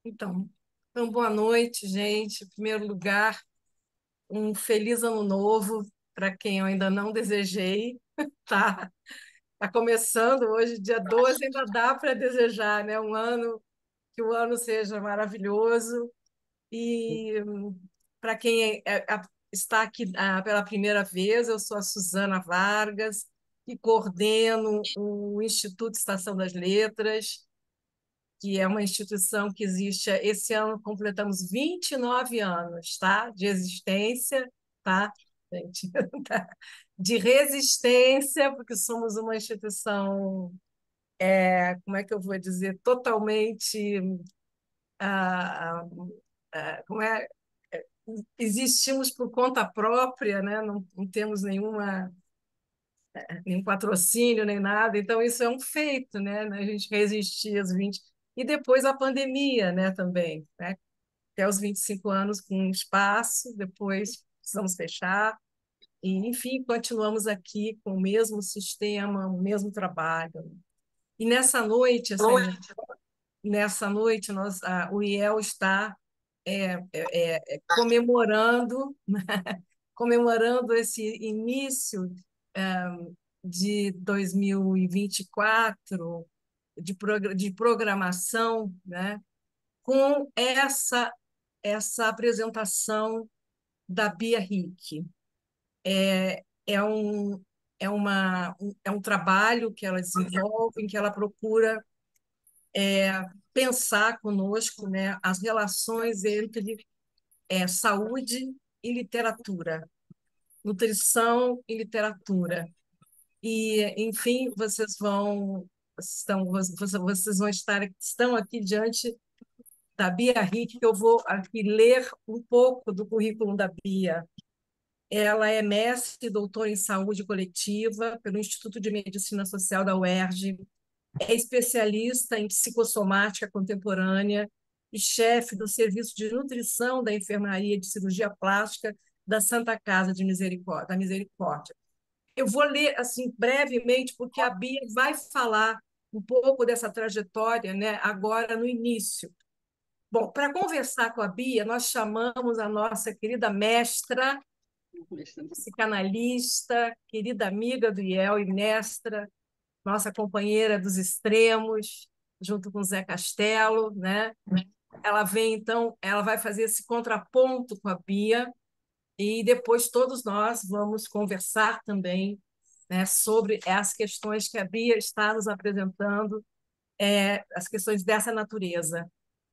Então, boa noite, gente. Em primeiro lugar, um feliz ano novo para quem eu ainda não desejei, tá? Tá começando hoje, dia 12, ainda dá para desejar, né? Que o ano seja maravilhoso. E para quem está aqui pela primeira vez, eu sou a Suzana Vargas e coordeno o Instituto Estação das Letras, que é uma instituição que existe. Esse ano completamos 29 anos, tá? De existência, tá, gente? De resistência, porque somos uma instituição, como é que eu vou dizer, totalmente, ah, como é, existimos por conta própria, né? Não temos nenhum patrocínio, nem nada. Então, isso é um feito, né? A gente resistir às 20. E depois a pandemia, né, também, né? Até os 25 anos com espaço, depois precisamos fechar. E, enfim, continuamos aqui com o mesmo sistema, o mesmo trabalho. E nessa noite o IEL está comemorando, comemorando esse início de 2024 de programação, né, com essa apresentação da Bia Hick. É um, é um trabalho que ela desenvolve, em que ela procura pensar conosco, né, as relações entre saúde e literatura, nutrição e literatura. E, enfim, vocês vão estão aqui diante da Bia Hick, que eu vou aqui ler um pouco do currículo da Bia. Ela é mestre e doutora em saúde coletiva pelo Instituto de Medicina Social da UERJ, é especialista em psicossomática contemporânea e chefe do Serviço de Nutrição da Enfermaria de Cirurgia Plástica da Santa Casa de Misericórdia, da Misericórdia. Eu vou ler assim brevemente, porque a Bia vai falar um pouco dessa trajetória, né, agora no início. Bom, para conversar com a Bia, nós chamamos a nossa querida mestra, psicanalista, querida amiga do IEL e mestra, nossa companheira dos extremos, junto com Zé Castelo, né? Ela vem, então, ela vai fazer esse contraponto com a Bia, e depois todos nós vamos conversar também, né, sobre as questões que a Bia está nos apresentando, as questões dessa natureza.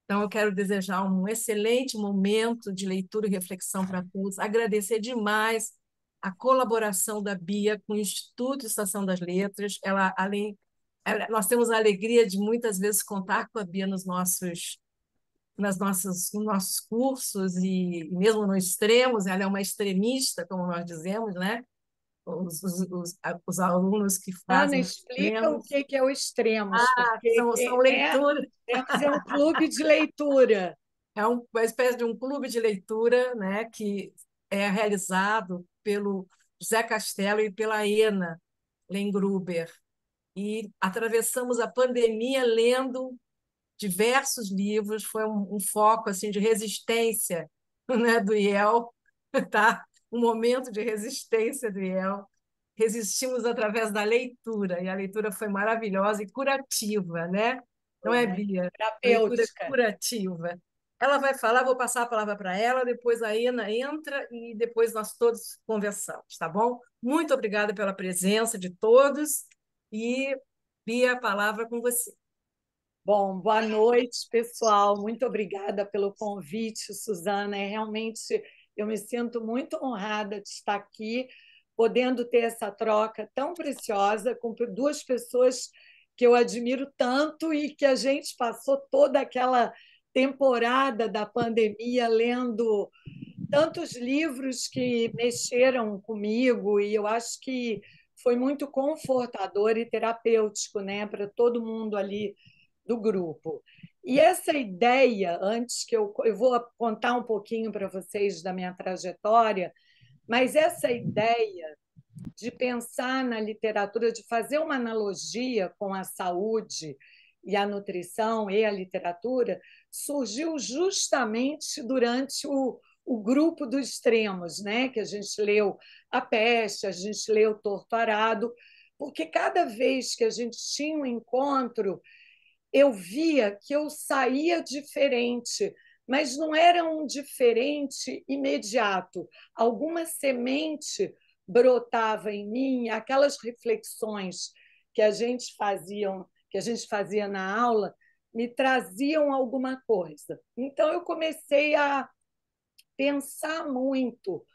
Então, eu quero desejar um excelente momento de leitura e reflexão para todos, agradecer demais a colaboração da Bia com o Instituto Estação das Letras. Nós temos a alegria de muitas vezes contar com a Bia nos nossos cursos e mesmo no extremos. Ela é uma extremista, como nós dizemos, né? Os alunos que Ana, fazem explica o extremos. que é o Extremos, porque São leituras. Extremos é um clube de leitura. É uma espécie de um clube de leitura, né, que é realizado pelo José Castelo e pela Ena Lengruber. E atravessamos a pandemia lendo diversos livros, foi um foco assim de resistência, né, do IEL, tá? Um momento de resistência do IEL. Resistimos através da leitura, e a leitura foi maravilhosa e curativa, né? Não Foi, é, né? Bia? A leitura é Terapêutica. curativa. Ela vai falar, vou passar a palavra para ela, depois a Ina entra e depois nós todos conversamos, tá bom? Muito obrigada pela presença de todos e, Bia, a palavra é com você. Bom, boa noite, pessoal. Muito obrigada pelo convite, Suzana. Realmente eu me sinto muito honrada de estar aqui, podendo ter essa troca tão preciosa com duas pessoas que eu admiro tanto e que a gente passou toda aquela temporada da pandemia lendo tantos livros que mexeram comigo, e eu acho que foi muito confortador e terapêutico, né, para todo mundo ali do grupo. E essa ideia, antes que eu vou contar um pouquinho para vocês da minha trajetória, mas essa ideia de pensar na literatura, de fazer uma analogia com a saúde e a nutrição e a literatura, surgiu justamente durante o grupo dos extremos, né? Que a gente leu A Peste, a gente leu Torto Arado, porque cada vez que a gente tinha um encontro, eu via que eu saía diferente, mas não era um diferente imediato. Alguma semente brotava em mim, aquelas reflexões que a gente fazia na aula, me traziam alguma coisa. Então eu comecei a pensar muito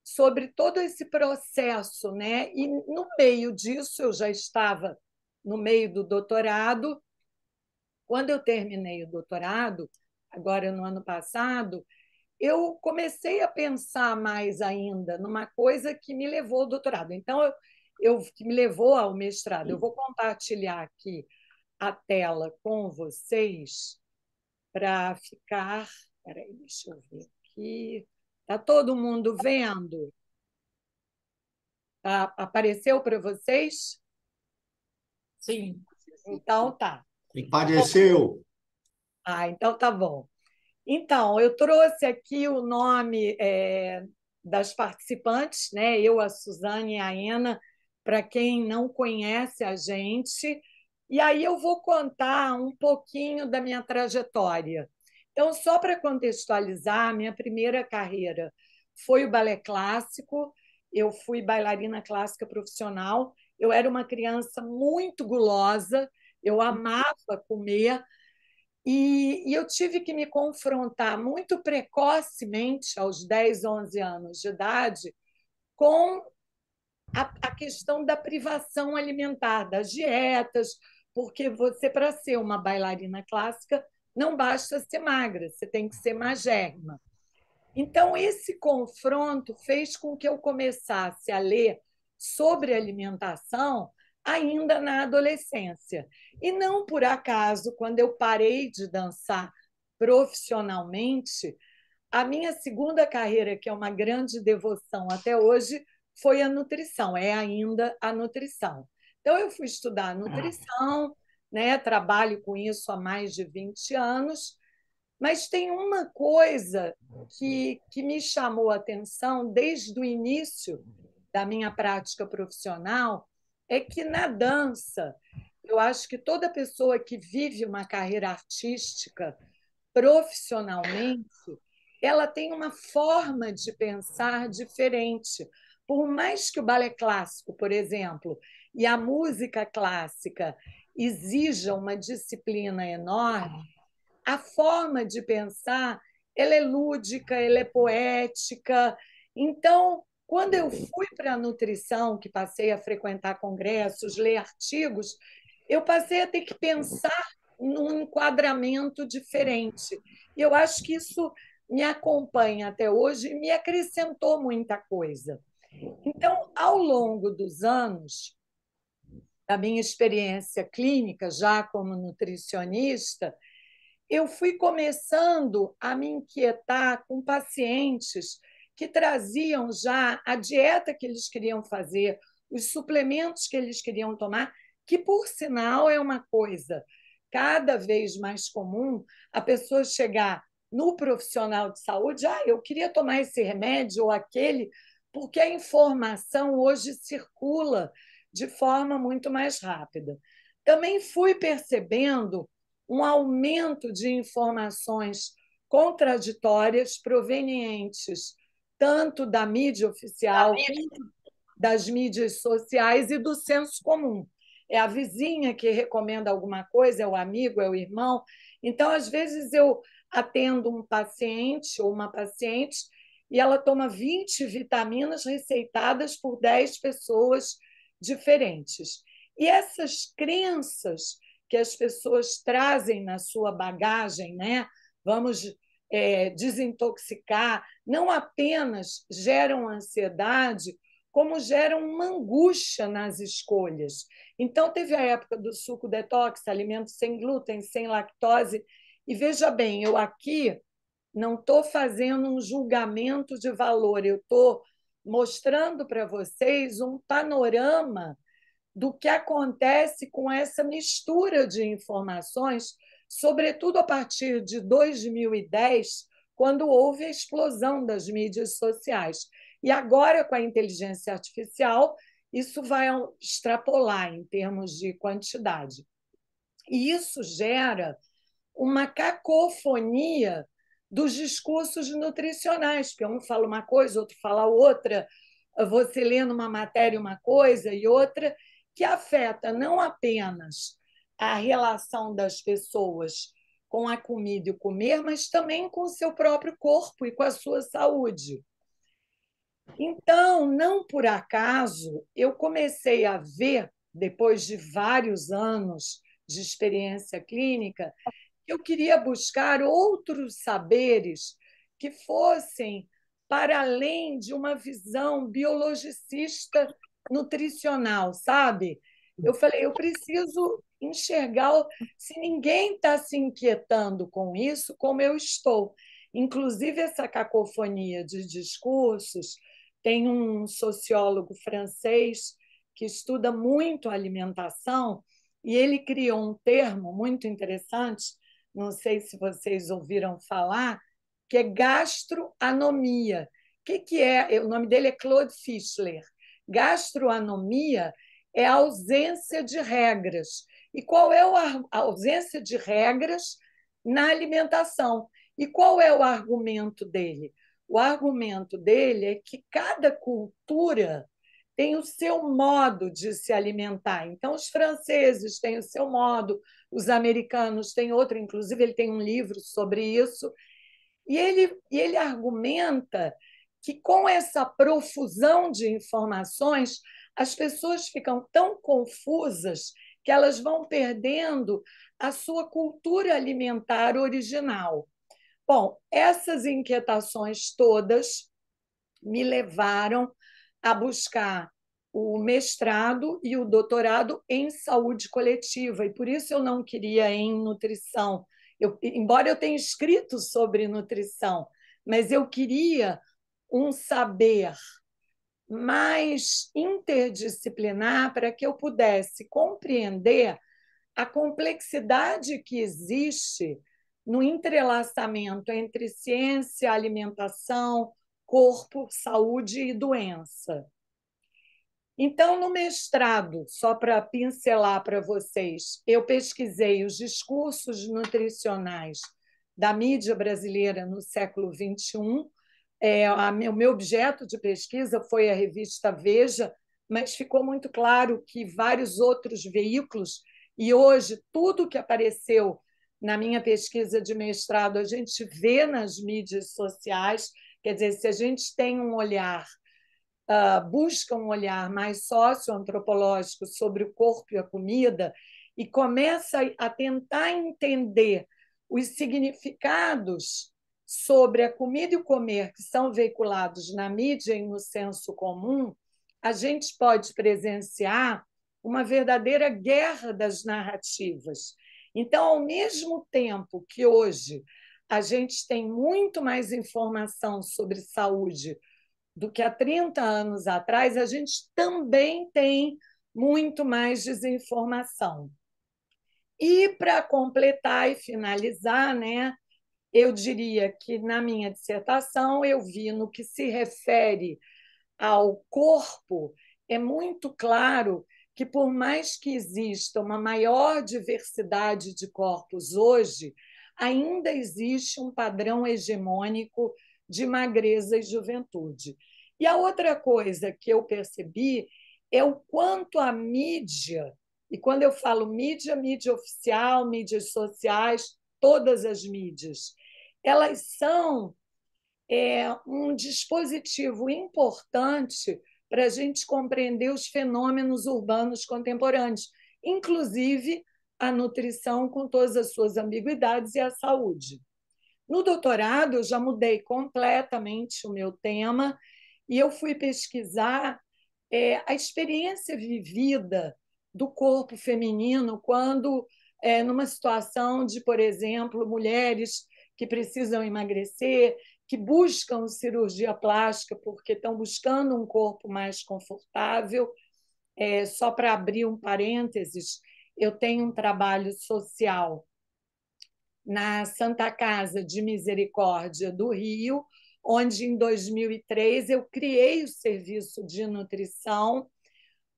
sobre todo esse processo, né? E no meio disso eu já estava no meio do doutorado. Quando eu terminei o doutorado, agora no ano passado, eu comecei a pensar mais ainda numa coisa que me levou ao doutorado. Então, que me levou ao mestrado. Eu vou compartilhar aqui a tela com vocês para ficar. Espera aí, deixa eu ver aqui. Está todo mundo vendo? Tá? Apareceu para vocês? Sim. Então tá. Apareceu. Então tá bom. Então, eu trouxe aqui o nome das participantes, né? Eu, a Suzane e a Ena, para quem não conhece a gente. E aí eu vou contar um pouquinho da minha trajetória. Então, só para contextualizar, minha primeira carreira foi o balé clássico. Eu fui bailarina clássica profissional. Eu era uma criança muito gulosa, eu amava comer, e eu tive que me confrontar muito precocemente, aos 10, 11 anos de idade, com a questão da privação alimentar, das dietas, porque você, para ser uma bailarina clássica, não basta ser magra, você tem que ser magérrima. Então, esse confronto fez com que eu começasse a ler sobre alimentação ainda na adolescência. E não por acaso, quando eu parei de dançar profissionalmente, a minha segunda carreira, que é uma grande devoção até hoje, foi a nutrição, é ainda a nutrição. Então, eu fui estudar nutrição, né? Trabalho com isso há mais de 20 anos, mas tem uma coisa que me chamou a atenção desde o início da minha prática profissional, é que na dança, eu acho que toda pessoa que vive uma carreira artística profissionalmente, ela tem uma forma de pensar diferente. Por mais que o balé clássico, por exemplo, e a música clássica exijam uma disciplina enorme, a forma de pensar ela é lúdica, ela é poética. Então, quando eu fui para a nutrição, que passei a frequentar congressos, ler artigos, eu passei a ter que pensar num enquadramento diferente. E eu acho que isso me acompanha até hoje e me acrescentou muita coisa. Então, ao longo dos anos, da minha experiência clínica, já como nutricionista, eu fui começando a me inquietar com pacientes que traziam já a dieta que eles queriam fazer, os suplementos que eles queriam tomar, que, por sinal, é uma coisa cada vez mais comum a pessoa chegar no profissional de saúde, eu queria tomar esse remédio ou aquele, porque a informação hoje circula de forma muito mais rápida. Também fui percebendo um aumento de informações contraditórias provenientes tanto da mídia oficial quanto das mídias sociais e do senso comum. É a vizinha que recomenda alguma coisa, é o amigo, é o irmão. Então, às vezes, eu atendo um paciente ou uma paciente e ela toma 20 vitaminas receitadas por 10 pessoas diferentes. E essas crenças que as pessoas trazem na sua bagagem, né? Vamos desintoxicar, não apenas geram ansiedade, como geram uma angústia nas escolhas. Então, teve a época do suco detox, alimentos sem glúten, sem lactose, e veja bem, eu aqui não estou fazendo um julgamento de valor, eu estou mostrando para vocês um panorama do que acontece com essa mistura de informações sobretudo a partir de 2010, quando houve a explosão das mídias sociais. E agora, com a inteligência artificial, isso vai extrapolar em termos de quantidade. E isso gera uma cacofonia dos discursos nutricionais, porque um fala uma coisa, outro fala outra, você lê numa matéria uma coisa e outra, que afeta não apenas a relação das pessoas com a comida e o comer, mas também com o seu próprio corpo e com a sua saúde. Então, não por acaso, eu comecei a ver, depois de vários anos de experiência clínica, que eu queria buscar outros saberes que fossem para além de uma visão biologicista nutricional, sabe? Eu falei, eu preciso enxergar se ninguém está se inquietando com isso, como eu estou. Inclusive, essa cacofonia de discursos, tem um sociólogo francês que estuda muito a alimentação e ele criou um termo muito interessante, não sei se vocês ouviram falar, que é gastroanomia. O que é? O nome dele é Claude Fischler. Gastroanomia é a ausência de regras. E qual é a ausência de regras na alimentação? E qual é o argumento dele? O argumento dele é que cada cultura tem o seu modo de se alimentar. Então, os franceses têm o seu modo, os americanos têm outro, inclusive, ele tem um livro sobre isso. E ele argumenta que, com essa profusão de informações, as pessoas ficam tão confusas que elas vão perdendo a sua cultura alimentar original. Bom, essas inquietações todas me levaram a buscar o mestrado e o doutorado em saúde coletiva, e por isso eu não queria em nutrição. Embora eu tenha escrito sobre nutrição, mas eu queria um saber mais interdisciplinar para que eu pudesse compreender a complexidade que existe no entrelaçamento entre ciência, alimentação, corpo, saúde e doença. Então, no mestrado, só para pincelar para vocês, eu pesquisei os discursos nutricionais da mídia brasileira no século XXI. O meu objeto de pesquisa foi a revista Veja, mas ficou muito claro que vários outros veículos, e hoje tudo que apareceu na minha pesquisa de mestrado a gente vê nas mídias sociais. Quer dizer, se a gente tem um olhar, busca um olhar mais socioantropológico sobre o corpo e a comida e começa a tentar entender os significados sobre a comida e o comer que são veiculados na mídia e no senso comum, a gente pode presenciar uma verdadeira guerra das narrativas. Então, ao mesmo tempo que hoje a gente tem muito mais informação sobre saúde do que há 30 anos atrás, a gente também tem muito mais desinformação. E, para completar e finalizar, né, eu diria que, na minha dissertação, eu vi no que se refere ao corpo, é muito claro que, por mais que exista uma maior diversidade de corpos hoje, ainda existe um padrão hegemônico de magreza e juventude. E a outra coisa que eu percebi é o quanto a mídia, e quando eu falo mídia, mídia oficial, mídias sociais, todas as mídias, elas são um dispositivo importante para a gente compreender os fenômenos urbanos contemporâneos, inclusive a nutrição com todas as suas ambiguidades e a saúde. No doutorado, eu já mudei completamente o meu tema e eu fui pesquisar a experiência vivida do corpo feminino quando, numa situação de, por exemplo, mulheres que precisam emagrecer, que buscam cirurgia plástica porque estão buscando um corpo mais confortável. Só para abrir um parênteses, eu tenho um trabalho social na Santa Casa de Misericórdia do Rio, onde em 2003 eu criei o serviço de nutrição,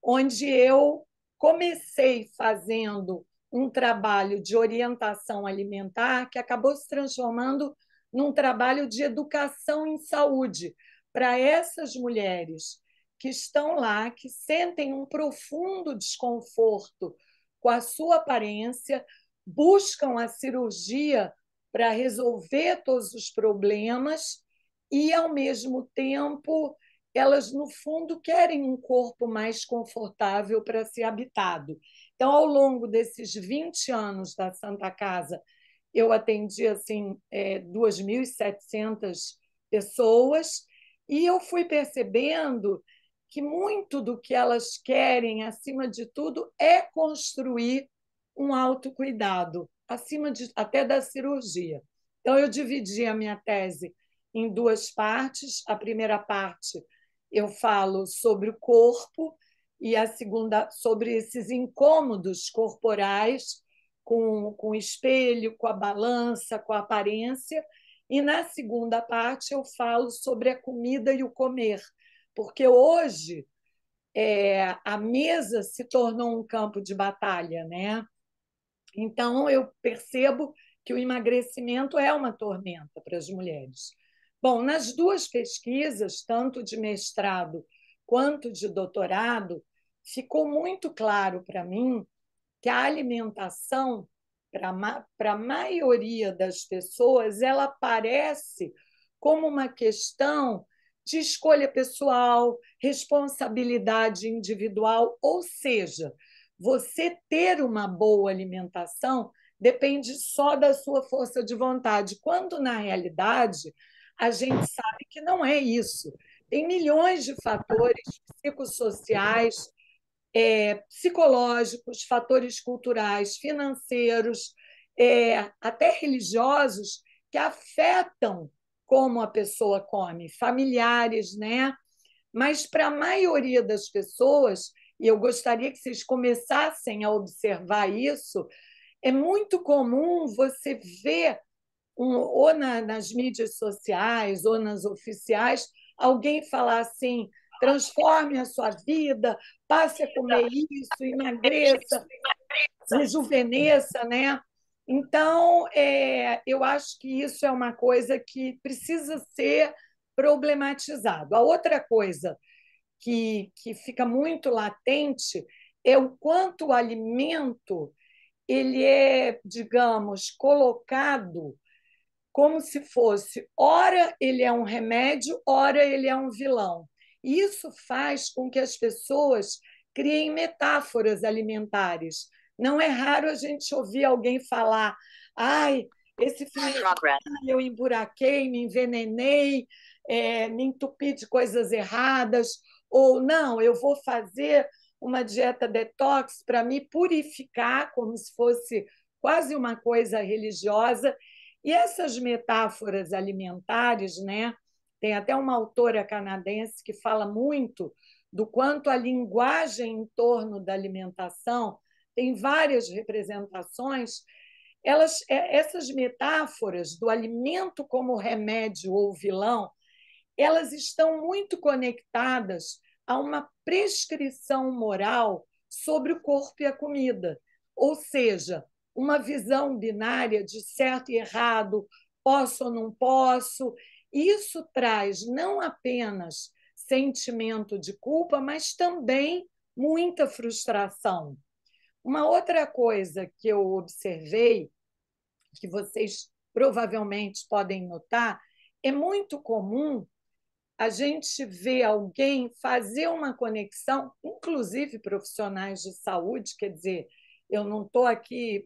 onde eu comecei fazendo um trabalho de orientação alimentar que acabou se transformando num trabalho de educação em saúde para essas mulheres que estão lá, que sentem um profundo desconforto com a sua aparência, buscam a cirurgia para resolver todos os problemas e, ao mesmo tempo, elas, no fundo, querem um corpo mais confortável para ser habitado. Então, ao longo desses 20 anos da Santa Casa, eu atendi assim 2.700 pessoas e eu fui percebendo que muito do que elas querem, acima de tudo, é construir um autocuidado, até da cirurgia. Então, eu dividi a minha tese em duas partes. A primeira parte eu falo sobre o corpo e a segunda sobre esses incômodos corporais com o espelho, com a balança, com a aparência. E na segunda parte eu falo sobre a comida e o comer, porque hoje a mesa se tornou um campo de batalha, né? Então eu percebo que o emagrecimento é uma tormenta para as mulheres. Bom, nas duas pesquisas, tanto de mestrado quanto de doutorado, ficou muito claro para mim que a alimentação, para a maioria das pessoas, ela aparece como uma questão de escolha pessoal, responsabilidade individual, ou seja, você ter uma boa alimentação depende só da sua força de vontade, quando na realidade a gente sabe que não é isso. Tem milhões de fatores psicossociais, psicológicos, fatores culturais, financeiros, até religiosos, que afetam como a pessoa come, familiares, né? Mas para a maioria das pessoas, e eu gostaria que vocês começassem a observar isso, é muito comum você ver, ou nas mídias sociais, ou nas oficiais, alguém falar assim: transforme a sua vida, passe a comer isso, emagreça, rejuvenesça, né? Então, eu acho que isso é uma coisa que precisa ser problematizado. A outra coisa que fica muito latente é o quanto o alimento ele é, digamos, colocado como se fosse, ora ele é um remédio, ora ele é um vilão. Isso faz com que as pessoas criem metáforas alimentares. Não é raro a gente ouvir alguém falar: ai, esse fim de semana eu emburaquei, me envenenei, me entupi de coisas erradas, ou não, eu vou fazer uma dieta detox para me purificar, como se fosse quase uma coisa religiosa. E essas metáforas alimentares, né? Tem até uma autora canadense que fala muito do quanto a linguagem em torno da alimentação tem várias representações. Essas metáforas do alimento como remédio ou vilão, elas estão muito conectadas a uma prescrição moral sobre o corpo e a comida. Ou seja, uma visão binária de certo e errado, posso ou não posso. Isso traz não apenas sentimento de culpa, mas também muita frustração. Uma outra coisa que eu observei, que vocês provavelmente podem notar, é muito comum a gente ver alguém fazer uma conexão, inclusive profissionais de saúde, quer dizer, eu não estou aqui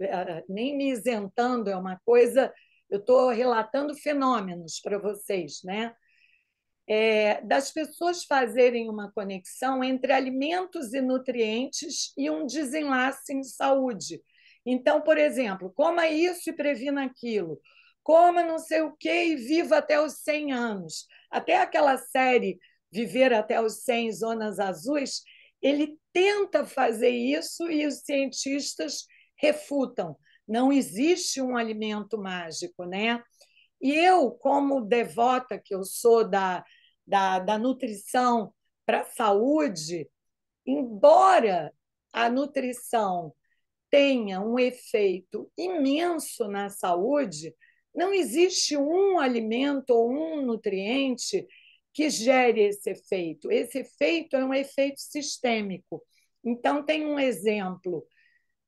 nem me isentando, é uma coisa, eu estou relatando fenômenos para vocês, né? Das pessoas fazerem uma conexão entre alimentos e nutrientes e um desenlace em saúde. Então, por exemplo, coma isso e previna aquilo, coma não sei o quê e viva até os 100 anos. Até aquela série Viver até os 100 Zonas Azuis, ele tenta fazer isso e os cientistas refutam. não existe um alimento mágico, né? E eu, como devota que eu sou da nutrição para a saúde, embora a nutrição tenha um efeito imenso na saúde, não existe um alimento ou um nutriente que gere esse efeito. Esse efeito é um efeito sistêmico. Então, tem um exemplo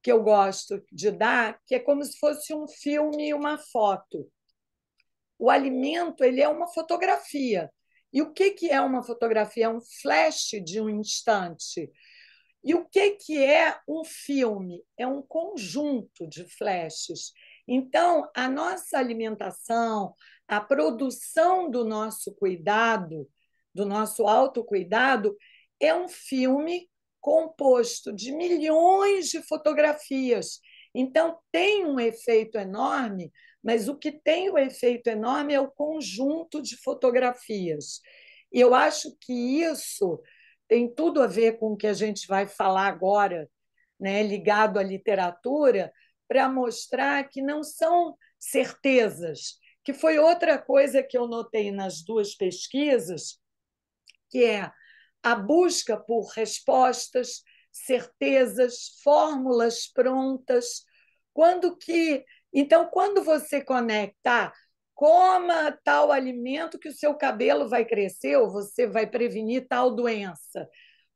que eu gosto de dar, que é como se fosse um filme e uma foto. O alimento ele é uma fotografia. E o que é uma fotografia? É um flash de um instante. E o que é um filme? É um conjunto de flashes. Então, a nossa alimentação, a produção do nosso cuidado, do nosso autocuidado, é um filme composto de milhões de fotografias. Então, tem um efeito enorme, mas o que tem o efeito enorme é o conjunto de fotografias. E eu acho que isso tem tudo a ver com o que a gente vai falar agora, né, ligado à literatura, para mostrar que não são certezas, que foi outra coisa que eu notei nas duas pesquisas, que é a busca por respostas, certezas, fórmulas prontas, quando que então quando você conecta coma tal alimento que o seu cabelo vai crescer ou você vai prevenir tal doença.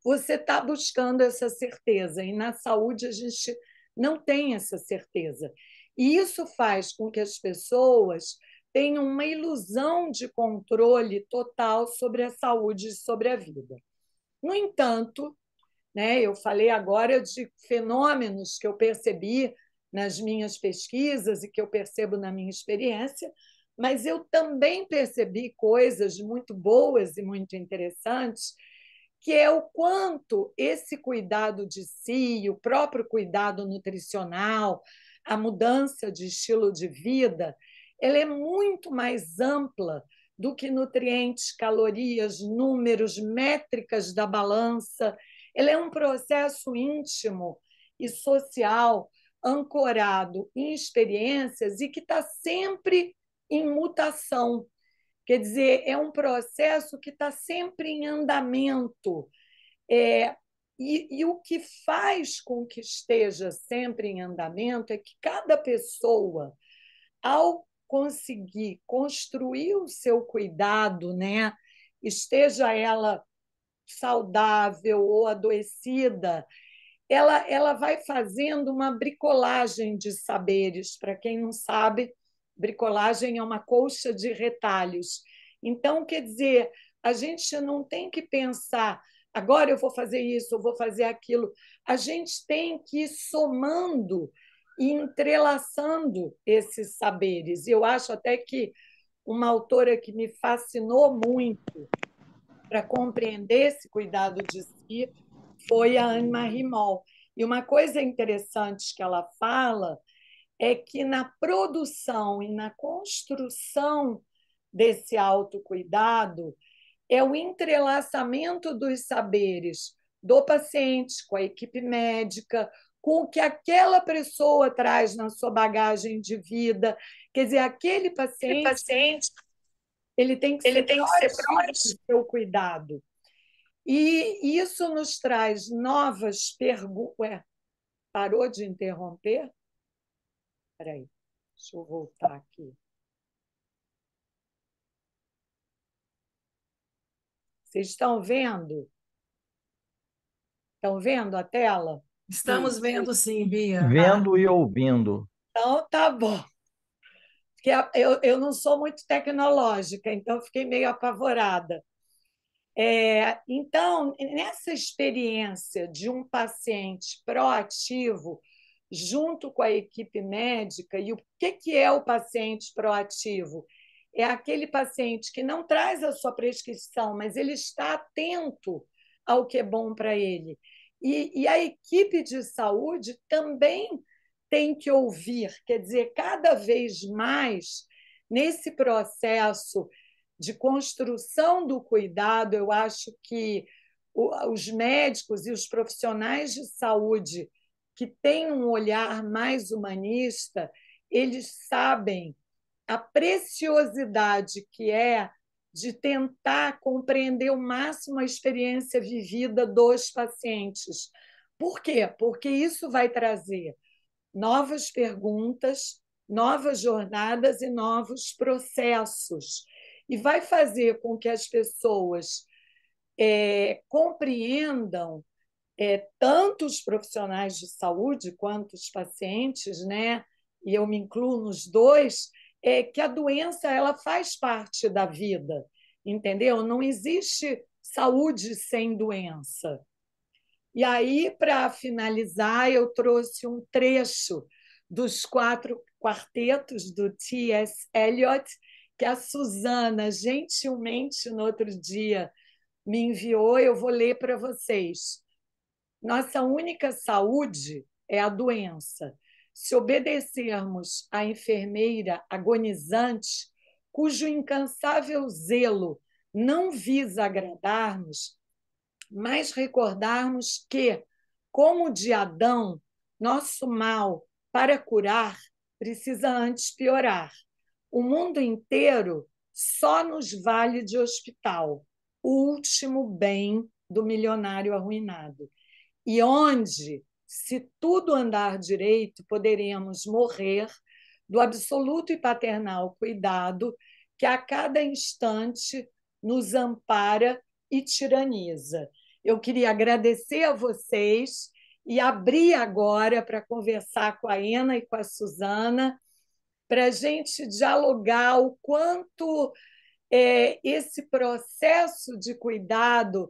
Você está buscando essa certeza e na saúde a gente não tem essa certeza. E isso faz com que as pessoas tenham uma ilusão de controle total sobre a saúde e sobre a vida. No entanto, né, eu falei agora de fenômenos que eu percebi nas minhas pesquisas e que eu percebo na minha experiência, mas eu também percebi coisas muito boas e muito interessantes, que é o quanto esse cuidado de si, o próprio cuidado nutricional, a mudança de estilo de vida, ela é muito mais ampla do que nutrientes, calorias, números, métricas da balança. Ele é um processo íntimo e social, ancorado em experiências e que está sempre em mutação. Quer dizer, é um processo que está sempre em andamento. E o que faz com que esteja sempre em andamento é que cada pessoa, ao conseguir construir o seu cuidado, né, esteja ela saudável ou adoecida, ela vai fazendo uma bricolagem de saberes. Para quem não sabe, bricolagem é uma colcha de retalhos. Então, quer dizer, a gente não tem que pensar, agora eu vou fazer isso, eu vou fazer aquilo. A gente tem que ir somando e entrelaçando esses saberes. E eu acho até que uma autora que me fascinou muito para compreender esse cuidado de si foi a Anne-Marie Moll. E uma coisa interessante que ela fala é que na produção e na construção desse autocuidado é o entrelaçamento dos saberes do paciente com a equipe médica, com o que aquela pessoa traz na sua bagagem de vida. Quer dizer, aquele paciente ele tem que ser proativo no seu cuidado. E isso nos traz novas perguntas. Parou de interromper? Espera aí, deixa eu voltar aqui. Vocês estão vendo? Estão vendo a tela? Estamos vendo sim, Bia. Vendo e ouvindo. Então, tá bom. Porque eu não sou muito tecnológica, então fiquei meio apavorada. Então, nessa experiência de um paciente proativo, junto com a equipe médica, e o que é o paciente proativo? É aquele paciente que não traz a sua prescrição, mas ele está atento ao que é bom para ele. E a equipe de saúde também tem que ouvir, quer dizer, cada vez mais nesse processo de construção do cuidado, eu acho que os médicos e os profissionais de saúde que têm um olhar mais humanista, eles sabem a preciosidade que é de tentar compreender ao máximo a experiência vivida dos pacientes. Por quê? Porque isso vai trazer novas perguntas, novas jornadas e novos processos. E vai fazer com que as pessoas compreendam, tanto os profissionais de saúde quanto os pacientes, né? E eu me incluo nos dois, que a doença ela faz parte da vida, entendeu? Não existe saúde sem doença. E aí, para finalizar, eu trouxe um trecho dos 4 quartetos do T.S. Eliot, que a Susana gentilmente no outro dia me enviou. Eu vou ler para vocês. Nossa única saúde é a doença. Se obedecermos à enfermeira agonizante, cujo incansável zelo não visa agradar-nos, mas recordarmos que, como de Adão, nosso mal, para curar, precisa antes piorar. O mundo inteiro só nos vale de hospital, o último bem do milionário arruinado. E onde, se tudo andar direito, poderemos morrer do absoluto e paternal cuidado que a cada instante nos ampara e tiraniza. Eu queria agradecer a vocês e abrir agora para conversar com a Ena e com a Susana, para a gente dialogar o quanto esse processo de cuidado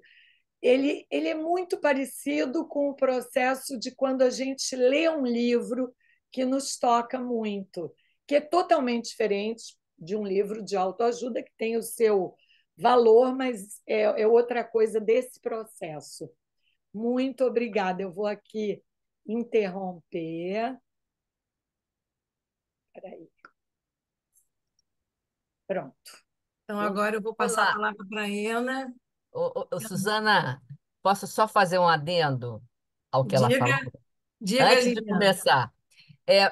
ele é muito parecido com o processo de quando a gente lê um livro que nos toca muito, que é totalmente diferente de um livro de autoajuda que tem o seu valor, mas é outra coisa desse processo. Muito obrigada. Eu vou aqui interromper. Espera aí. Pronto. Então, Eu- agora eu vou passar a Olá, palavra para a Ana. Suzana, posso só fazer um adendo ao que ela Diga, falou? diga, Antes de Liliana. começar,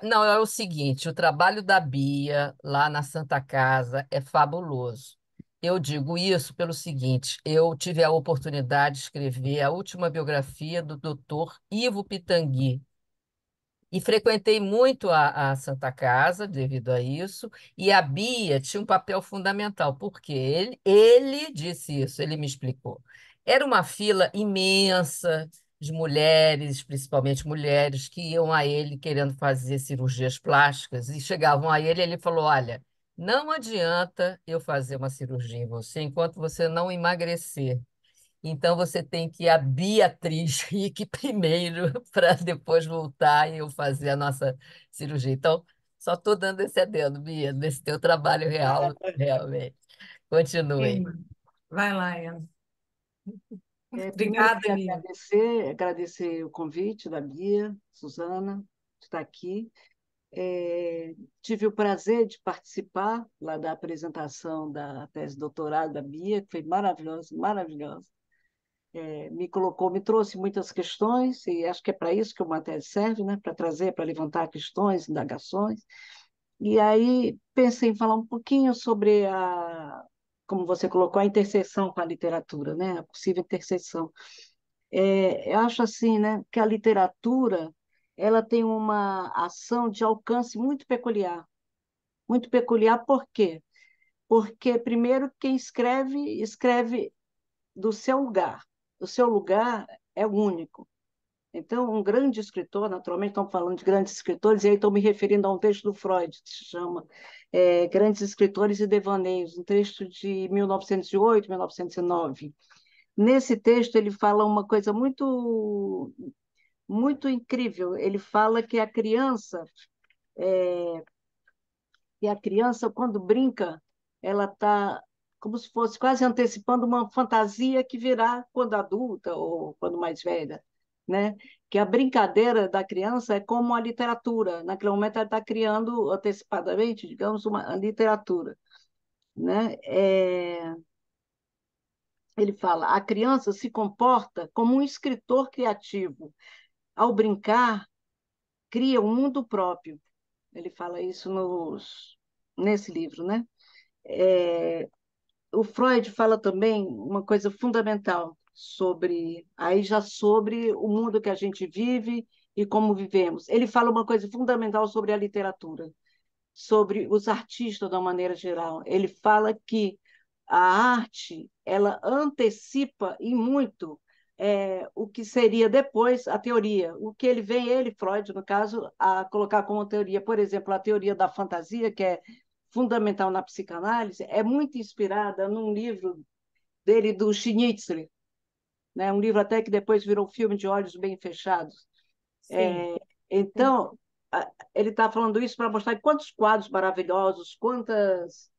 não, é o seguinte, o trabalho da Bia lá na Santa Casa é fabuloso. Eu digo isso pelo seguinte, eu tive a oportunidade de escrever a última biografia do Dr. Ivo Pitangui, e frequentei muito a Santa Casa devido a isso, e a Bia tinha um papel fundamental, porque ele disse isso, ele me explicou. Era uma fila imensa de mulheres, principalmente mulheres, que iam a ele querendo fazer cirurgias plásticas, e chegavam a ele e ele falou: Olha, não adianta eu fazer uma cirurgia em você enquanto você não emagrecer. Então você tem que ir a Beatriz Rick primeiro para depois voltar e eu fazer a nossa cirurgia. Então, só estou dando esse adendo, Bia, nesse teu trabalho real, realmente. Continue. Ema. Vai lá, Ana. Primeiro, eu Obrigada, queria Liliana. agradecer o convite da Bia, Suzana, de estar aqui. Tive o prazer de participar lá da apresentação da tese de doutorado da Bia, que foi maravilhosa, maravilhosa. Me trouxe muitas questões, e acho que é para isso que uma tese serve, né? Para trazer, para levantar questões, indagações. E aí pensei em falar um pouquinho sobre como você colocou, a interseção com a literatura, né? A possível interseção. Eu acho assim, né, que a literatura ela tem uma ação de alcance muito peculiar. Muito peculiar por quê? Porque, primeiro, quem escreve, escreve do seu lugar. O seu lugar é único. Então, um grande escritor, naturalmente, estamos falando de grandes escritores, e aí estou me referindo a um texto do Freud, que se chama Grandes Escritores e Devaneios, um texto de 1908, 1909. Nesse texto, ele fala uma coisa muito, muito incrível. Ele fala que a criança, quando brinca, ela está como se fosse quase antecipando uma fantasia que virá quando adulta ou quando mais velha, né? Que a brincadeira da criança é como a literatura. Naquele momento, ela está criando antecipadamente, digamos, uma literatura, né? Ele fala, a criança se comporta como um escritor criativo. Ao brincar, cria um mundo próprio. Ele fala isso nesse livro, né? O Freud fala também uma coisa fundamental sobre o mundo que a gente vive e como vivemos. Ele fala uma coisa fundamental sobre a literatura, sobre os artistas de uma maneira geral. Ele fala que a arte, ela antecipa e muito o que seria depois a teoria. O que ele, Freud, no caso, a colocar como teoria, por exemplo, a teoria da fantasia, que é fundamental na psicanálise, é muito inspirada num livro dele, do Schnitzler, né? Um livro até que depois virou filme de Olhos Bem Fechados. Sim. Então, ele está falando isso para mostrar quantos quadros maravilhosos, quantas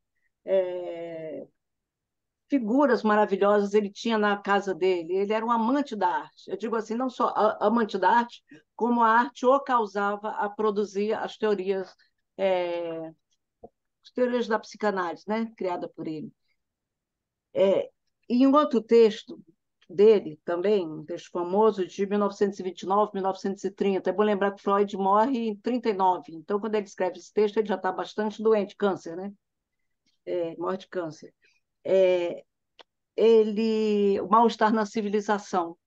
figuras maravilhosas ele tinha na casa dele. Ele era um amante da arte. Eu digo assim, não só amante da arte, como a arte o causava a produzir as teorias da psicanálise, né? Criada por ele. Em um outro texto dele, também, um texto famoso de 1929, 1930, é bom lembrar que Freud morre em 39, então, quando ele escreve esse texto, ele já está bastante doente, câncer, né? Morre de câncer. O mal-estar na civilização.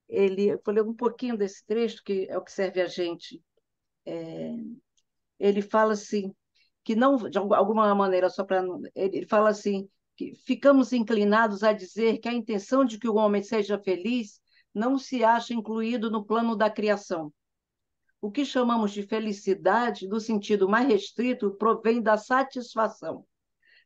Eu falei um pouquinho desse trecho, que é o que serve a gente. Ele fala assim, que não, de alguma maneira, só para. Ele fala assim, que ficamos inclinados a dizer que a intenção de que o homem seja feliz não se acha incluído no plano da criação. O que chamamos de felicidade, no sentido mais restrito, provém da satisfação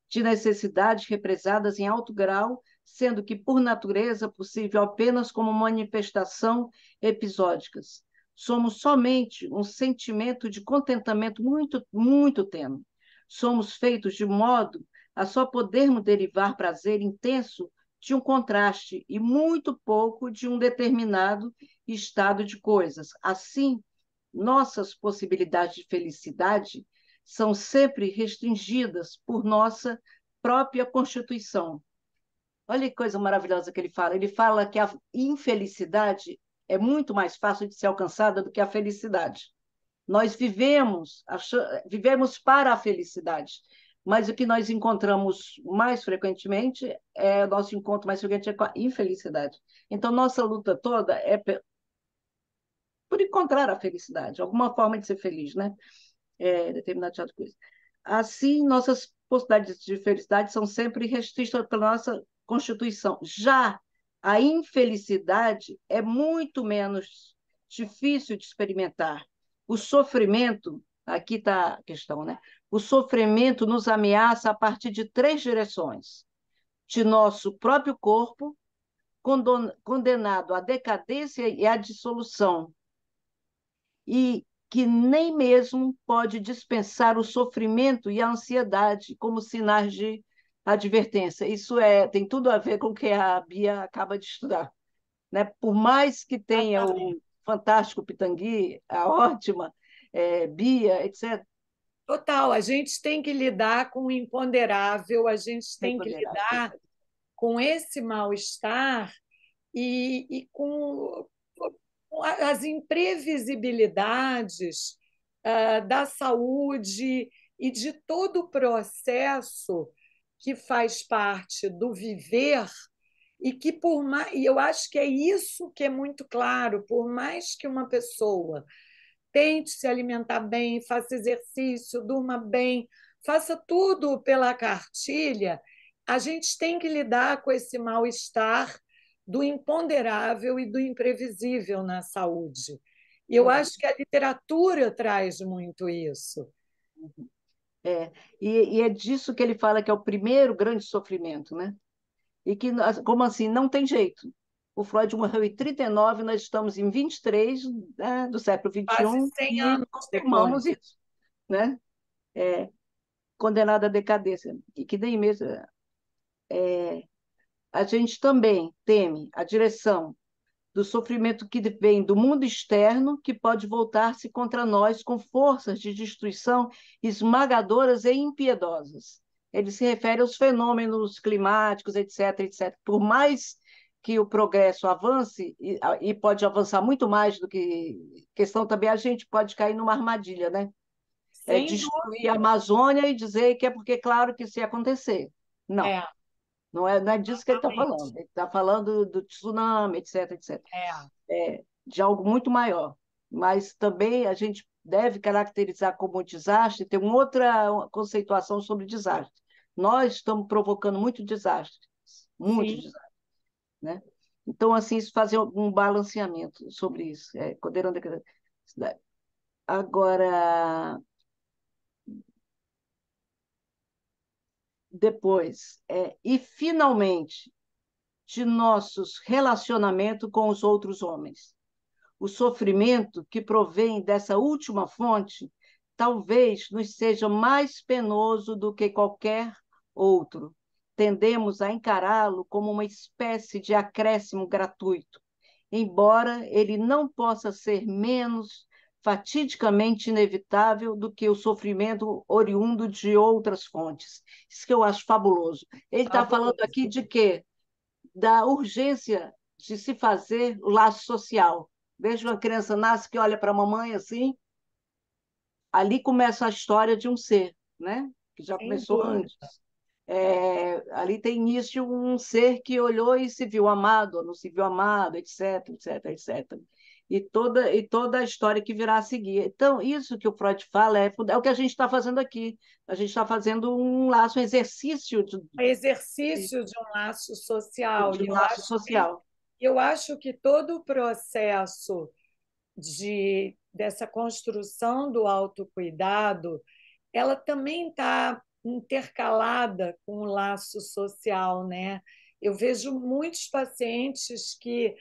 de necessidades represadas em alto grau, sendo que, por natureza, possível apenas como manifestação episódicas. Somos somente um sentimento de contentamento muito, muito tênue. Somos feitos de modo a só podermos derivar prazer intenso de um contraste e muito pouco de um determinado estado de coisas. Assim, nossas possibilidades de felicidade são sempre restringidas por nossa própria constituição. Olha que coisa maravilhosa que ele fala. Ele fala que a infelicidade é muito mais fácil de ser alcançada do que a felicidade. Nós vivemos para a felicidade, mas o que nós encontramos mais frequentemente nosso encontro mais frequente é com a infelicidade. Então, nossa luta toda é por encontrar a felicidade, alguma forma de ser feliz, né? Determinado tipo de coisa. Assim, nossas possibilidades de felicidade são sempre restritas pela nossa Constituição. Já a infelicidade é muito menos difícil de experimentar. O sofrimento, aqui está a questão, né? O sofrimento nos ameaça a partir de três direções: de nosso próprio corpo, condenado à decadência e à dissolução, e que nem mesmo pode dispensar o sofrimento e a ansiedade como sinais de advertência. Isso tem tudo a ver com o que a Bia acaba de estudar, né? Por mais que tenha o fantástico Pitangui, a ótima Bia, etc. Total, a gente tem que lidar com o imponderável, a gente tem que lidar com esse mal-estar e com as imprevisibilidades da saúde e de todo o processo que faz parte do viver e que por mais, e eu acho que é isso que é muito claro, por mais que uma pessoa tente se alimentar bem, faça exercício, durma bem, faça tudo pela cartilha, a gente tem que lidar com esse mal-estar do imponderável e do imprevisível na saúde. E eu acho que a literatura traz muito isso. E é disso que ele fala que é o primeiro grande sofrimento, né? E que, como assim, não tem jeito. O Freud morreu em 39, nós estamos em 23, né, do século Quase XXI, 100 e anos confirmamos depois. isso, né? Condenado à decadência. E que nem mesmo a gente também teme a direção do sofrimento que vem do mundo externo, que pode voltar-se contra nós com forças de destruição esmagadoras e impiedosas. Ele se refere aos fenômenos climáticos, etc., etc. Por mais que o progresso avance, e pode avançar muito mais do que questão também, a gente pode cair numa armadilha, né? Sem Destruir a Amazônia e dizer que é porque, claro, que isso ia acontecer. Não, É, não é disso que ele está exatamente. falando. Ele está falando do tsunami, etc, etc. É, De algo muito maior. Mas também a gente deve caracterizar como desastre, ter uma outra conceituação sobre desastre. Nós estamos provocando muito sim, desastre, né? Então, assim, isso fazer um balanceamento sobre isso, considerando agora, depois, e finalmente, de nossos relacionamentos com os outros homens. O sofrimento que provém dessa última fonte talvez nos seja mais penoso do que qualquer outro. Tendemos a encará-lo como uma espécie de acréscimo gratuito, embora ele não possa ser menos fatidicamente inevitável do que o sofrimento oriundo de outras fontes. Isso que eu acho fabuloso. Ele está falando fabuloso. aqui de quê? Da urgência de se fazer o laço social. Veja uma criança nasce que olha para a mamãe assim, ali começa a história de um ser, né? Que já Sem começou antes. dúvida. Ali tem início um ser que olhou e se viu amado, ou não se viu amado, etc, etc, etc. E toda a história que virá a seguir. Então, isso que o Freud fala é o que a gente está fazendo aqui. A gente está fazendo um laço, um exercício O exercício de um laço social. de um laço social. Eu acho que todo o processo dessa construção do autocuidado, ela também está intercalada com o laço social, né? Eu vejo muitos pacientes que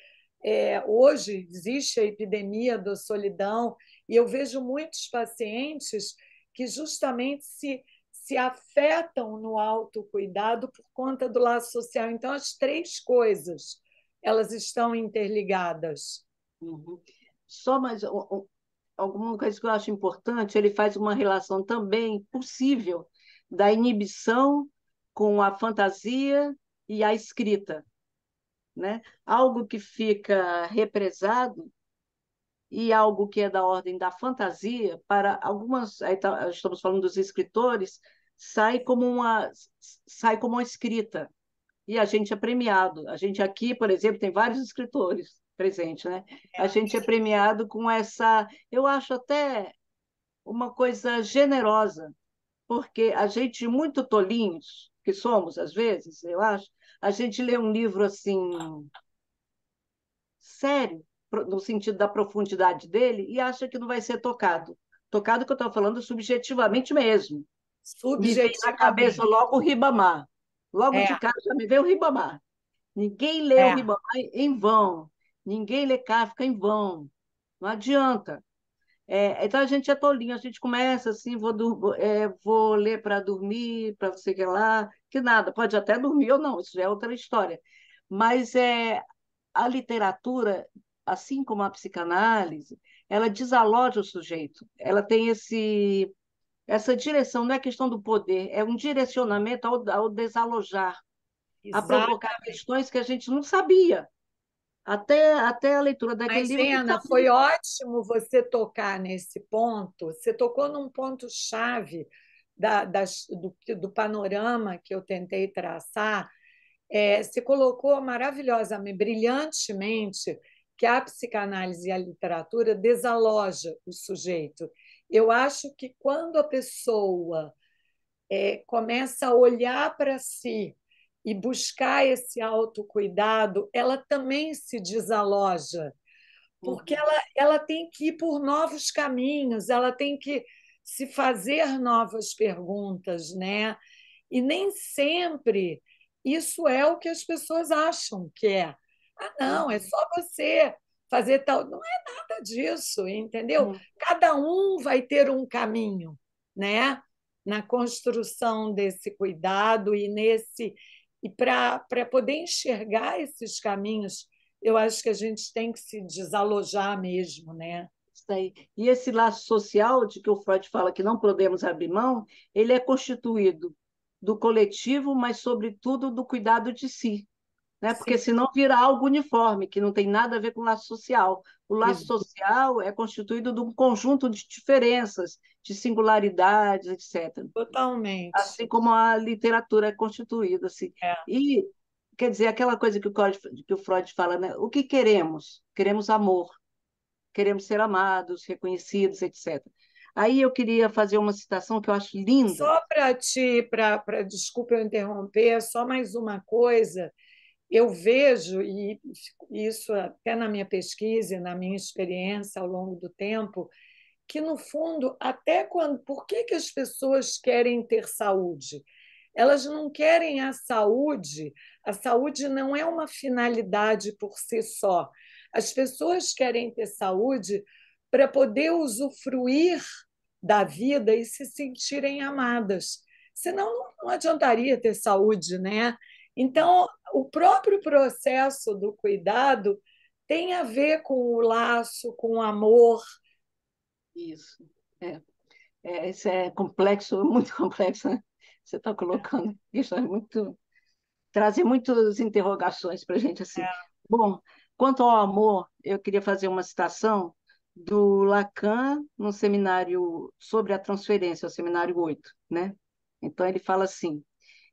hoje existe a epidemia da solidão e eu vejo muitos pacientes que justamente se afetam no autocuidado por conta do laço social. Então, as três coisas elas estão interligadas. Uhum. Só mais alguma coisa que eu acho importante, ele faz uma relação também possível da inibição com a fantasia e a escrita, né? Algo que fica represado e algo que é da ordem da fantasia, para algumas, estamos falando dos escritores, sai como uma escrita, e a gente é premiado. A gente aqui, por exemplo, tem vários escritores presentes, né? A gente é premiado com essa, eu acho até uma coisa generosa, porque a gente, muito tolinhos, que somos às vezes, eu acho, a gente lê um livro assim, sério, no sentido da profundidade dele, e acha que não vai ser tocado. Tocado que eu estou falando subjetivamente mesmo. Me vem na cabeça Subjetivamente. logo o Ribamar. Logo É, de cara já me veio o Ribamar. Ninguém lê o é. Ribamar em vão. Ninguém lê Kafka em vão. Não adianta. Então a gente é tolinho, a gente começa assim, vou ler para dormir, para você que lá, que nada, pode até dormir ou não, isso já é outra história. Mas a literatura, assim como a psicanálise, ela desaloja o sujeito, ela tem essa direção, não é questão do poder, é um direcionamento ao desalojar, a Exato. provocar questões que a gente não sabia. Até a leitura daquele Mas, livro, eu não Ana, sabia. foi ótimo você tocar nesse ponto. Você tocou num ponto-chave do panorama que eu tentei traçar. Você colocou maravilhosamente, brilhantemente, que a psicanálise e a literatura desaloja o sujeito. Eu acho que quando a pessoa começa a olhar para si e buscar esse autocuidado, ela também se desaloja, porque Uhum. ela tem que ir por novos caminhos, ela tem que se fazer novas perguntas, né? E nem sempre isso é o que as pessoas acham que é. Ah, não, é Uhum. só você fazer tal. Não é nada disso, entendeu? Uhum. Cada um vai ter um caminho, né? Na construção desse cuidado e para poder enxergar esses caminhos, eu acho que a gente tem que se desalojar mesmo, né? Isso aí. E esse laço social de que o Freud fala que não podemos abrir mão, ele é constituído do coletivo, mas, sobretudo, do cuidado de si. né? Sim, Porque senão vira algo uniforme, que não tem nada a ver com o laço social. O laço social é constituído de um conjunto de diferenças, de singularidades, etc. totalmente. Assim como a literatura é constituída, assim. É. E, quer dizer, aquela coisa que o Freud fala, né? O que queremos? Queremos amor, queremos ser amados, reconhecidos, etc. Aí eu queria fazer uma citação que eu acho linda. Só desculpa eu interromper, só mais uma coisa. Eu vejo, e isso até na minha pesquisa e na minha experiência ao longo do tempo, que, no fundo, até quando. Por que que as pessoas querem ter saúde? Elas não querem a saúde não é uma finalidade por si só. As pessoas querem ter saúde para poder usufruir da vida e se sentirem amadas. Senão, não adiantaria ter saúde, né? Então, o próprio processo do cuidado tem a ver com o laço, com o amor. Isso. É. Isso é complexo, muito complexo, né? Você está colocando. Isso é muito. Trazem muitas interrogações para a gente assim. Bom, quanto ao amor, eu queria fazer uma citação do Lacan no seminário sobre a transferência, o seminário 8, né? Então ele fala assim: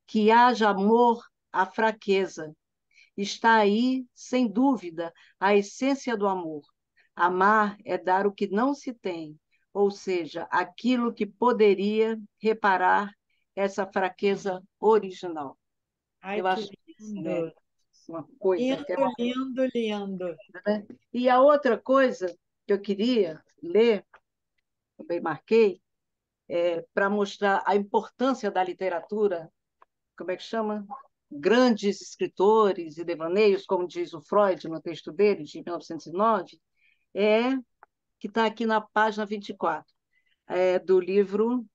que haja amor à fraqueza. Está aí, sem dúvida, a essência do amor. Amar é dar o que não se tem, ou seja, aquilo que poderia reparar essa fraqueza original. Ai, Eu que acho isso, né? lindo! Uma coisa que é Lindo, lindo, lindo. né? E a outra coisa que eu queria ler, também marquei, para mostrar a importância da literatura, como é que chama? Grandes escritores e devaneios, como diz o Freud no texto dele, de 1909, é que está aqui na página 24, do livro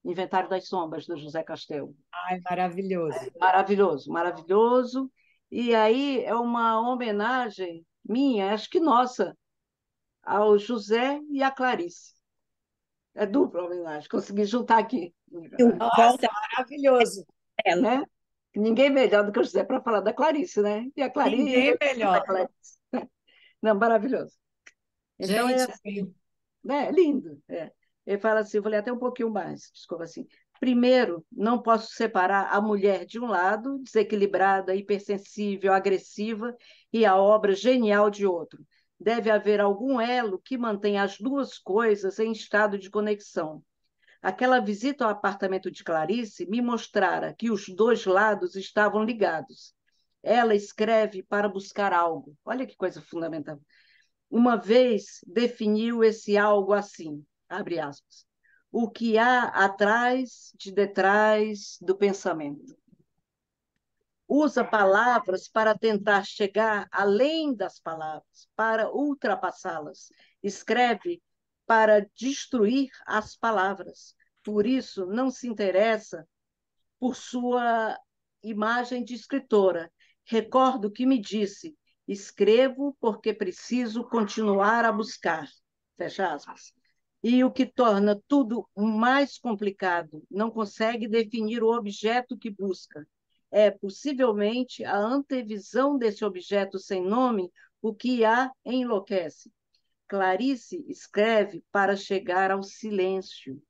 Inventário das Sombras, do José Castelo. Ai, maravilhoso. Maravilhoso, maravilhoso. E aí é uma homenagem minha, acho que nossa, ao José e à Clarice. É dupla homenagem, consegui juntar aqui. Nossa, maravilhoso. Né? Ninguém melhor do que o José para falar da Clarice, né? E a Clarice, Ninguém da melhor. Clarice. Não, maravilhoso. Então é Gente, assim, né? Lindo. É. Ele fala assim, eu vou ler até um pouquinho mais, desculpa assim. Primeiro, não posso separar a mulher de um lado, desequilibrada, hipersensível, agressiva, e a obra genial de outro. Deve haver algum elo que mantenha as duas coisas em estado de conexão. Aquela visita ao apartamento de Clarice me mostrara que os dois lados estavam ligados. Ela escreve para buscar algo. Olha que coisa fundamental. Uma vez definiu esse algo assim, abre aspas, o que há atrás de detrás do pensamento. Usa palavras para tentar chegar além das palavras, para ultrapassá-las. Escreve para destruir as palavras. Por isso, não se interessa por sua imagem de escritora. Recordo que me disse: escrevo porque preciso continuar a buscar. Fecha aspas. E o que torna tudo mais complicado, não consegue definir o objeto que busca. É possivelmente a antevisão desse objeto sem nome o que a enlouquece. Clarice escreve para chegar ao silêncio,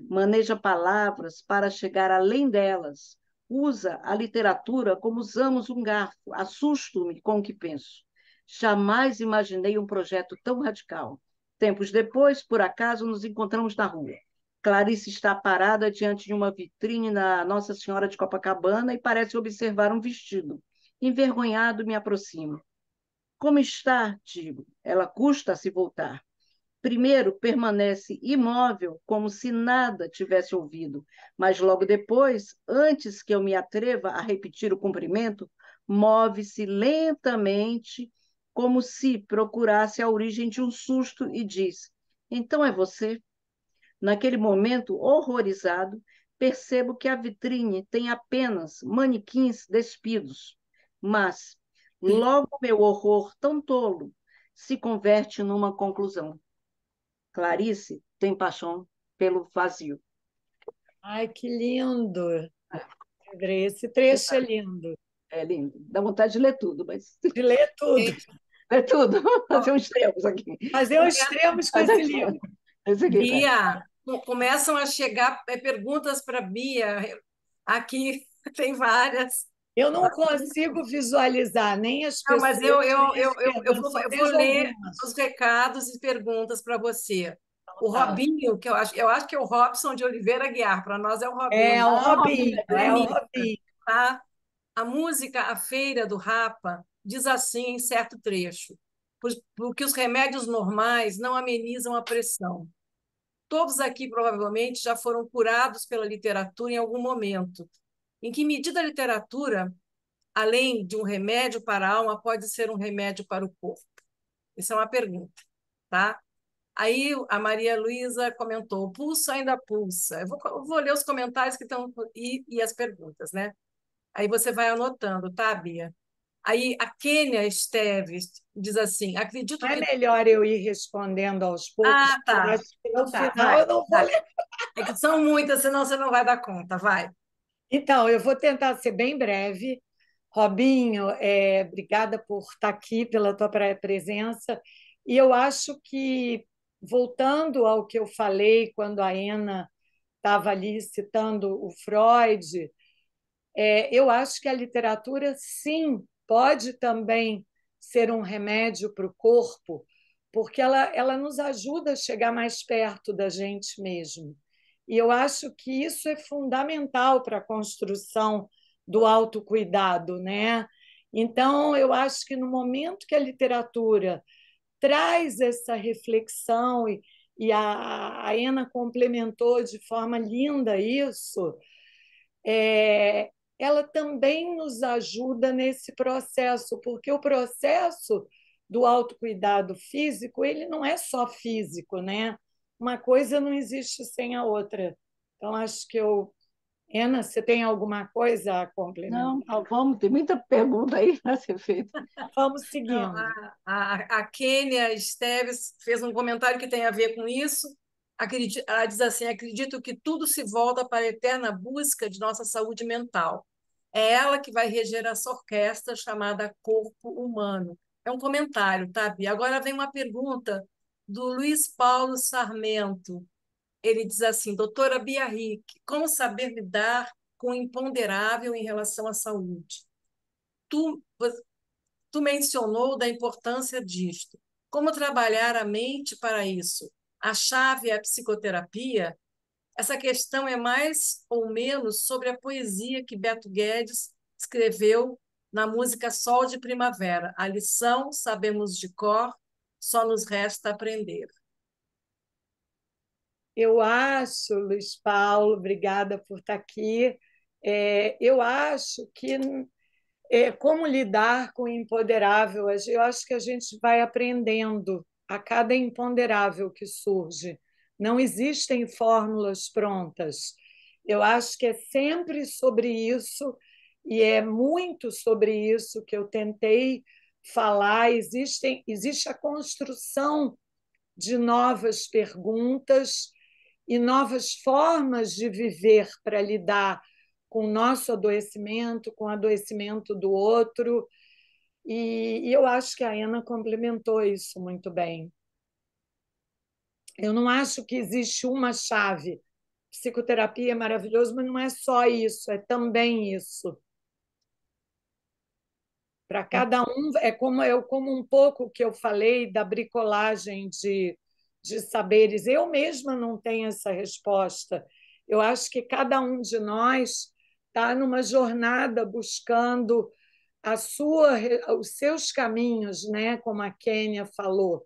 maneja palavras para chegar além delas, usa a literatura como usamos um garfo, assusto-me com o que penso. Jamais imaginei um projeto tão radical. Tempos depois, por acaso, nos encontramos na rua. Clarice está parada diante de uma vitrine na Nossa Senhora de Copacabana e parece observar um vestido. Envergonhado, me aproximo. Como está? Digo. Ela custa a se voltar. Primeiro, permanece imóvel, como se nada tivesse ouvido, mas logo depois, antes que eu me atreva a repetir o cumprimento, move-se lentamente, como se procurasse a origem de um susto e diz: então é você? Naquele momento, horrorizado, percebo que a vitrine tem apenas manequins despidos, mas logo meu horror tão tolo se converte numa conclusão. Clarice tem paixão pelo vazio. Ai, que lindo. Andrei, esse trecho é lindo. É lindo. Dá vontade de ler tudo, mas De ler tudo. Gente, ler tudo. ó, Fazer uns termos aqui. Fazer uns extremos com Mas esse aqui, livro. esse aqui, vai. Bia, começam a chegar perguntas para Bia. Aqui tem várias. Eu não consigo visualizar nem as Não, mas pessoas, nem as eu perguntas, só vou vejo ler algumas. os recados e perguntas para você. O Tá. Robinho, eu acho que é o Robson de Oliveira Guiar, para nós é o É Robinho. o Ah, Robinho, Robinho, é o Gremista, Robinho. tá? A música A Feira do Rapa diz assim em certo trecho: porque os remédios normais não amenizam a pressão. Todos aqui provavelmente já foram curados pela literatura em algum momento. Em que medida a literatura, além de um remédio para a alma, pode ser um remédio para o corpo? Essa é uma pergunta, tá? Aí a Maria Luísa comentou: o pulso ainda pulsa. Eu vou ler os comentários que estão e as perguntas, né? Aí você vai anotando, tá, Bia? Aí a Kênia Esteves diz assim: acredito Não é que. melhor eu ir respondendo aos poucos, Ah, porque eu tá. acho que no Então tá, final vai, eu não vou vai. ler. É que são muitas, senão você não vai dar conta, vai. Então, eu vou tentar ser bem breve. Robinho, obrigada por estar aqui, pela tua presença. E eu acho que, voltando ao que eu falei quando a Ena estava ali citando o Freud, eu acho que a literatura, sim, pode também ser um remédio para o corpo, porque ela nos ajuda a chegar mais perto da gente mesmo. E eu acho que isso é fundamental para a construção do autocuidado, né? Então, eu acho que no momento que a literatura traz essa reflexão, e a Ena complementou de forma linda isso, ela também nos ajuda nesse processo, porque o processo do autocuidado físico, ele não é só físico, né? Uma coisa não existe sem a outra. Então, acho que Ana, você tem alguma coisa a Não, complementar? tá, vamos, tem muita pergunta aí para ser feita. Vamos Não, seguindo. a Kênia Esteves fez um comentário que tem a ver com isso. Ela diz assim: acredito que tudo se volta para a eterna busca de nossa saúde mental. É ela que vai reger essa orquestra chamada Corpo Humano. É um comentário, tá, Bia? Agora vem uma pergunta do Luiz Paulo Sarmento. Ele diz assim: doutora Bia Rick, como saber lidar com o imponderável em relação à saúde? Tu, Tu mencionou da importância disto. Como trabalhar a mente para isso? A chave é a psicoterapia? Essa questão é mais ou menos sobre a poesia que Beto Guedes escreveu na música Sol de Primavera. A lição sabemos de cor, só nos resta aprender. Eu acho, Luiz Paulo, obrigada por estar aqui. Eu acho que como lidar com o imponderável. Eu acho que a gente vai aprendendo a cada imponderável que surge. Não existem fórmulas prontas. Eu acho que é sempre sobre isso, e é muito sobre isso que eu tentei falar. Existe a construção de novas perguntas e novas formas de viver para lidar com o nosso adoecimento, com o adoecimento do outro. E eu acho que a Ana complementou isso muito bem. Eu não acho que existe uma chave. Psicoterapia é maravilhoso, mas não é só isso, é também isso. Para cada um, como um pouco que eu falei da bricolagem de saberes. Eu mesma não tenho essa resposta. Eu acho que cada um de nós está numa jornada buscando os seus caminhos, né? Como a Kênia falou.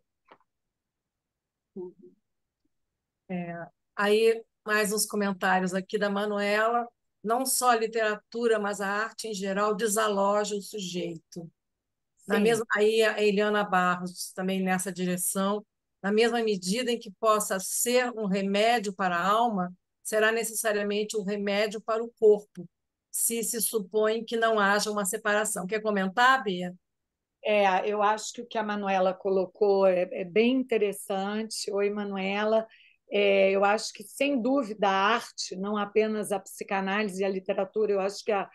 Aí, mais uns comentários aqui da Manuela. Não só a literatura, mas a arte em geral desaloja o sujeito. Sim, Aí a Eliana Barros também nessa direção, na mesma medida em que possa ser um remédio para a alma, será necessariamente um remédio para o corpo, se supõe que não haja uma separação. Quer comentar, Bia? eu acho que o que a Manuela colocou é bem interessante. Oi, Manuela. Eu acho que, sem dúvida, a arte, não apenas a psicanálise e a literatura, eu acho que a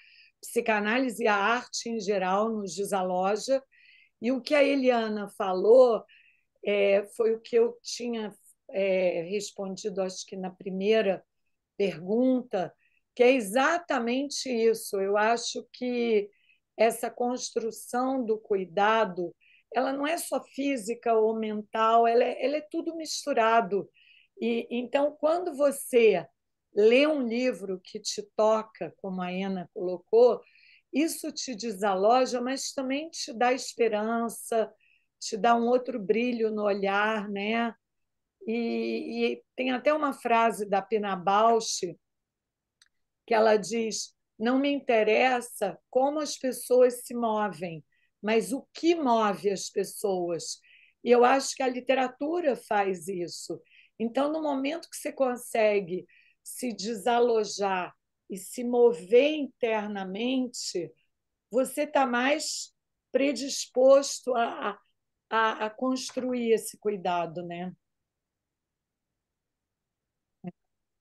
psicanálise e a arte em geral nos desaloja. E o que a Eliana falou foi o que eu tinha respondido, acho que na primeira pergunta, que é exatamente isso. Eu acho que essa construção do cuidado, ela não é só física ou mental, ela é tudo misturado. E então, quando você lê um livro que te toca, como a Ana colocou, isso te desaloja, mas também te dá esperança, te dá um outro brilho no olhar, né? E tem até uma frase da Pina Bausch que ela diz: não me interessa como as pessoas se movem, mas o que move as pessoas. E eu acho que a literatura faz isso. Então, no momento que você consegue se desalojar e se mover internamente, você está mais predisposto a construir esse cuidado, né?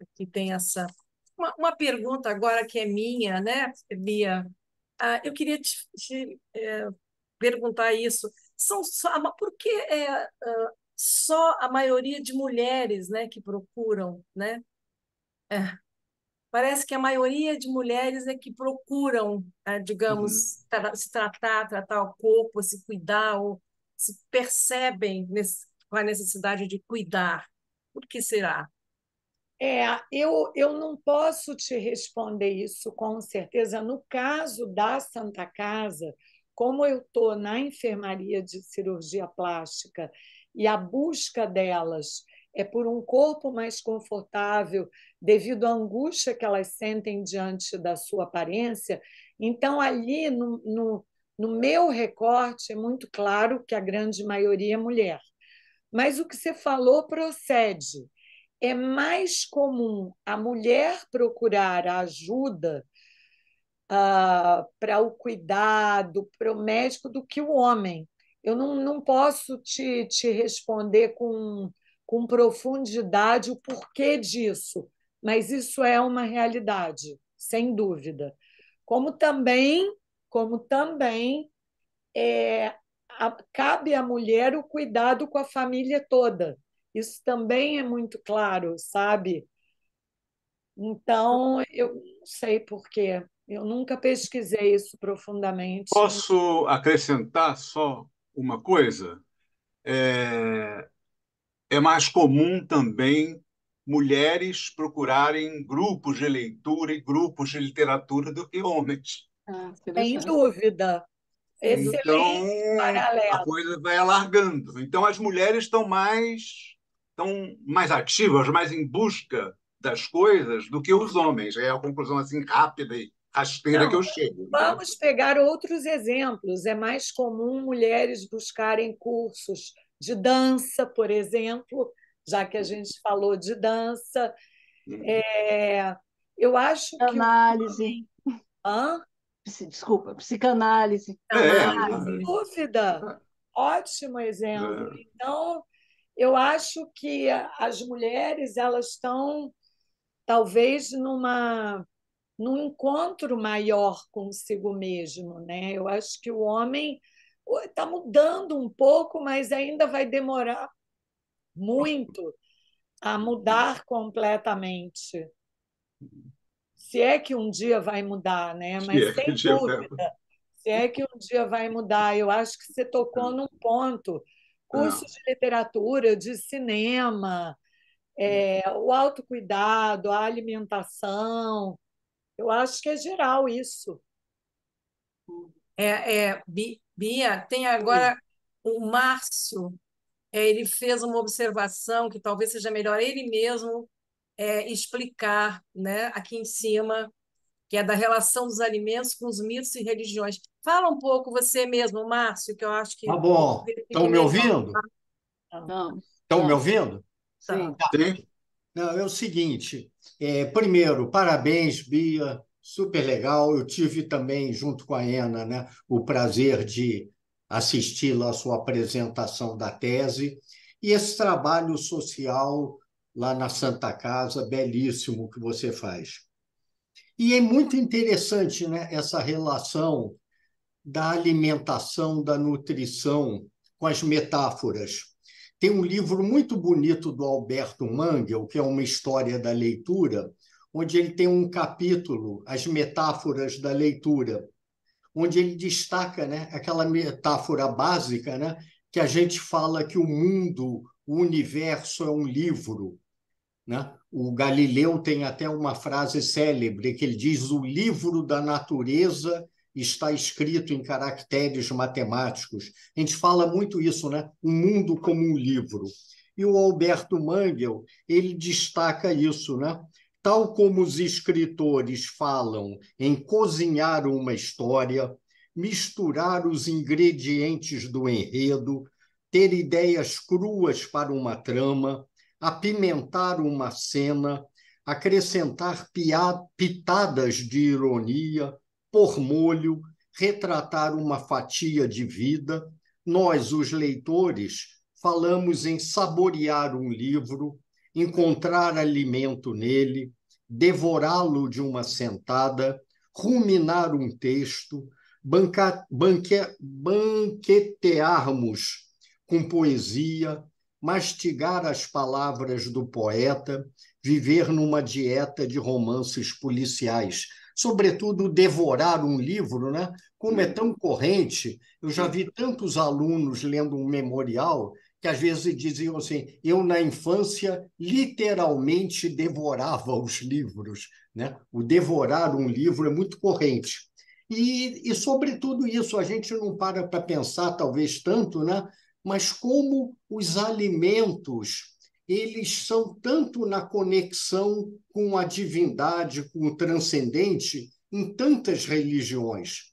Aqui tem uma pergunta agora que é minha, né, Bia? Eu queria te perguntar isso. Por que só a maioria de mulheres, né, que procuram, né? É, parece que a maioria de mulheres é que procuram, Uhum. digamos, se tratar o corpo, se cuidar, ou se percebem com a necessidade de cuidar. Por que será? Eu não posso te responder isso com certeza. No caso da Santa Casa, como eu estou na enfermaria de cirurgia plástica e a busca delas é por um corpo mais confortável, devido à angústia que elas sentem diante da sua aparência, então ali no meu recorte é muito claro que a grande maioria é mulher. Mas o que você falou procede. É mais comum a mulher procurar ajuda para o cuidado, para o médico, do que o homem. Eu não posso te responder com profundidade o porquê disso, mas isso é uma realidade, sem dúvida. Como também cabe à mulher o cuidado com a família toda. Isso também é muito claro, sabe? Então, eu não sei por quê. Eu nunca pesquisei isso profundamente. Posso acrescentar só uma coisa? É, é mais comum também mulheres procurarem grupos de leitura e grupos de literatura do que homens. Sem Interessante. dúvida. Sem dúvida. Então, Excelente a paralelo. coisa vai alargando. Então, as mulheres estão mais ativas, mais em busca das coisas do que os homens. É a conclusão assim rápida e rasteira que Não, eu chego. vamos pegar outros exemplos. É mais comum mulheres buscarem cursos de dança, por exemplo, já que a gente falou de dança. É, eu acho que o Análise, hã? desculpa, psicanálise. Sem Análise. dúvida, ótimo exemplo. Então, eu acho que as mulheres elas estão talvez num encontro maior consigo mesmo, né? Eu acho que o homem está mudando um pouco, mas ainda vai demorar muito a mudar completamente. Se é que um dia vai mudar, né? Mas sem dúvida, se é que um dia vai mudar, eu acho que você tocou num ponto. Curso de literatura, de cinema, o autocuidado, a alimentação, eu acho que é geral isso. Bia, tem Oi. agora o Márcio, ele fez uma observação que talvez seja melhor ele mesmo explicar, né, aqui em cima, que é da relação dos alimentos com os mitos e religiões. Fala um pouco você mesmo, Márcio, que eu acho Tá que bom. Estão fique me melhor. ouvindo? Não, Estão me não, ouvindo? sim. Tá. Sim. Não, é o seguinte, primeiro, parabéns, Bia, super legal. Eu tive também, junto com a Ena, né, o prazer de assisti-la à sua apresentação da tese e esse trabalho social lá na Santa Casa, belíssimo que você faz. E é muito interessante, né, essa relação da alimentação, da nutrição com as metáforas. Tem um livro muito bonito do Alberto Mangel, que é uma história da leitura, onde ele tem um capítulo, As Metáforas da Leitura, onde ele destaca, né, aquela metáfora básica, né, que a gente fala que o mundo, o universo é um livro, né? O Galileu tem até uma frase célebre que ele diz: o livro da natureza está escrito em caracteres matemáticos. A gente fala muito isso, né? O mundo como um livro. E o Alberto Mangel, ele destaca isso, né? Tal como os escritores falam em cozinhar uma história, misturar os ingredientes do enredo, ter ideias cruas para uma trama, apimentar uma cena, acrescentar pitadas de ironia, pôr molho, retratar uma fatia de vida. Nós, os leitores, falamos em saborear um livro, encontrar alimento nele, devorá-lo de uma sentada, ruminar um texto, banquetearmos com poesia, mastigar as palavras do poeta, viver numa dieta de romances policiais. Sobretudo, devorar um livro, né? Como é tão corrente, eu já vi tantos alunos lendo um memorial que às vezes diziam assim: eu na infância literalmente devorava os livros, né? O devorar um livro é muito corrente. Sobretudo isso, a gente não para pensar, talvez tanto, né? Mas como os alimentos, eles são tanto na conexão com a divindade, com o transcendente, em tantas religiões.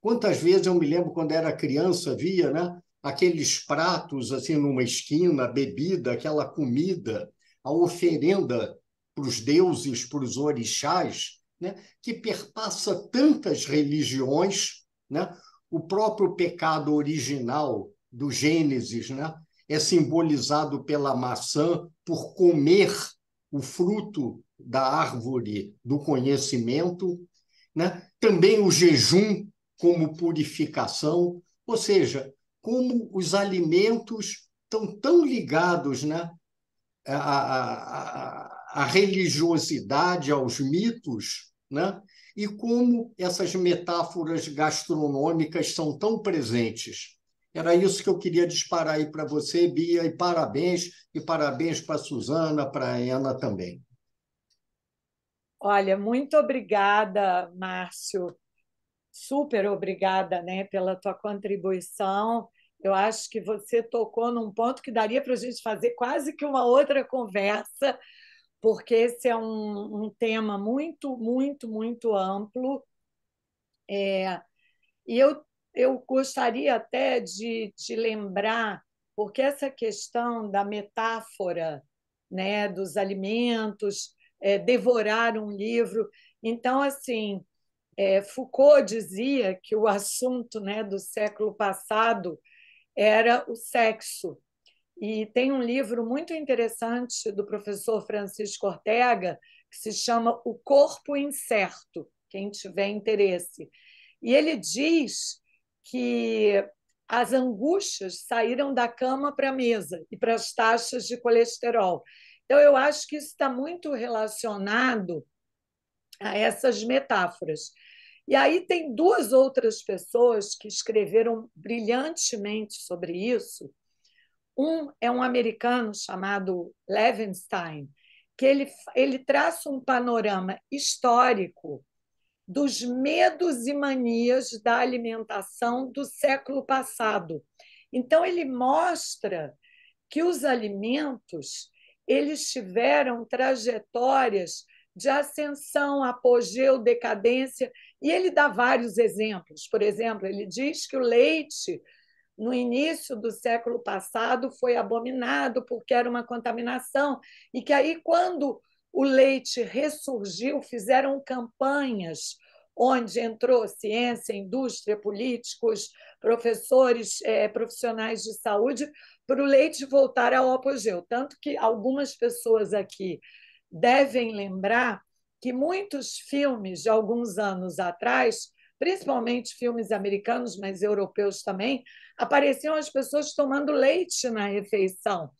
Quantas vezes eu me lembro, quando era criança, via, né, aqueles pratos assim numa esquina, a bebida, aquela comida, a oferenda para os deuses, para os orixás, né, que perpassa tantas religiões, né? O próprio pecado original do Gênesis, né, é simbolizado pela maçã, por comer o fruto da árvore do conhecimento, né? Também o jejum como purificação, ou seja, como os alimentos estão tão ligados, né, à religiosidade, aos mitos, né? E como essas metáforas gastronômicas são tão presentes. Era isso que eu queria disparar aí para você, Bia, e parabéns para a Suzana, para a Ana também. Olha, muito obrigada, Márcio. Super obrigada, né, pela tua contribuição. Eu acho que você tocou num ponto que daria para a gente fazer quase que uma outra conversa, porque esse é um tema muito, muito, muito amplo. E eu gostaria até de lembrar, porque essa questão da metáfora, né, dos alimentos, devorar um livro. Então, assim, Foucault dizia que o assunto, né, do século passado era o sexo. E tem um livro muito interessante do professor Francisco Ortega, que se chama O Corpo Incerto, quem tiver interesse. E ele diz que as angústias saíram da cama para a mesa e para as taxas de colesterol. Então, eu acho que isso está muito relacionado a essas metáforas. E aí tem duas outras pessoas que escreveram brilhantemente sobre isso. Um é um americano chamado Levenstein, que ele traça um panorama histórico dos medos e manias da alimentação do século passado. Então, ele mostra que os alimentos eles tiveram trajetórias de ascensão, apogeu, decadência, e ele dá vários exemplos. Por exemplo, ele diz que o leite, no início do século passado, foi abominado porque era uma contaminação, e que aí, quando o leite ressurgiu, fizeram campanhas onde entrou ciência, indústria, políticos, professores, profissionais de saúde, para o leite voltar ao apogeu. Tanto que algumas pessoas aqui devem lembrar que muitos filmes de alguns anos atrás, principalmente filmes americanos, mas europeus também, apareciam as pessoas tomando leite na refeição.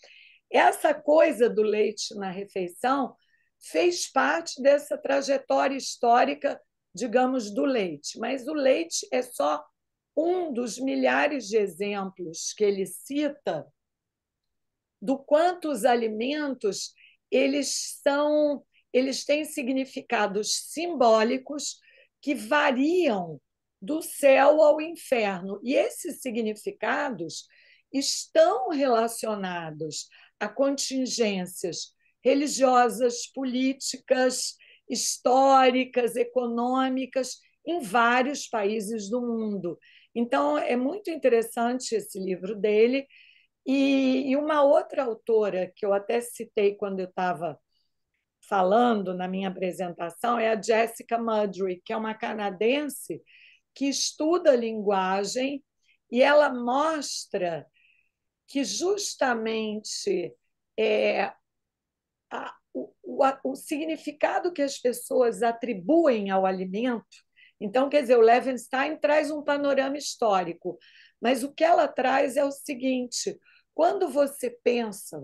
Essa coisa do leite na refeição fez parte dessa trajetória histórica, digamos, do leite. Mas o leite é só um dos milhares de exemplos que ele cita do quanto os alimentos eles têm significados simbólicos que variam do céu ao inferno. E esses significados estão relacionados a contingências religiosas, políticas, históricas, econômicas em vários países do mundo. Então, é muito interessante esse livro dele. E uma outra autora que eu até citei quando eu estava falando na minha apresentação é a Jessica Mudry, que é uma canadense que estuda linguagem e ela mostra que justamente o significado que as pessoas atribuem ao alimento. Então, quer dizer, o Levenstein traz um panorama histórico, mas o que ela traz é o seguinte: quando você pensa,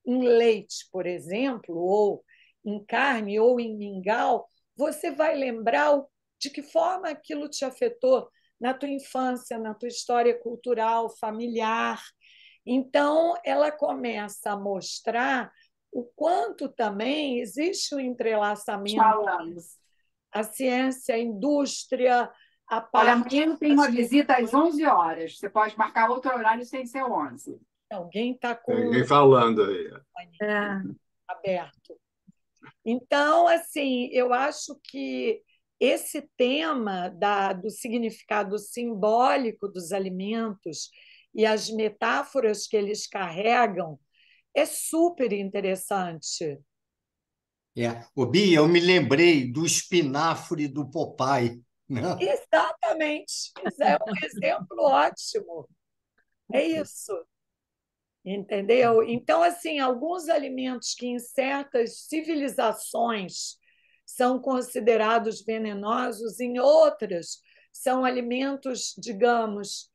em leite, por exemplo, ou em carne, ou em mingau, você vai lembrar de que forma aquilo te afetou na tua infância, na tua história cultural, familiar. Então, ela começa a mostrar o quanto também existe um entrelaçamento Falamos. a ciência, a indústria, a Olha, parte... amanhã tem uma visita às 11 horas. Você pode marcar outro horário sem ser 11. Alguém está com Tem ninguém falando aí. aberto. Então, assim, eu acho que esse tema do significado simbólico dos alimentos e as metáforas que eles carregam é super interessante. Ô, Bia, eu me lembrei do espinafre do Popeye, né? Exatamente. Isso é um exemplo ótimo. É isso. Entendeu? Então, assim, alguns alimentos que em certas civilizações são considerados venenosos, em outras são alimentos, digamos,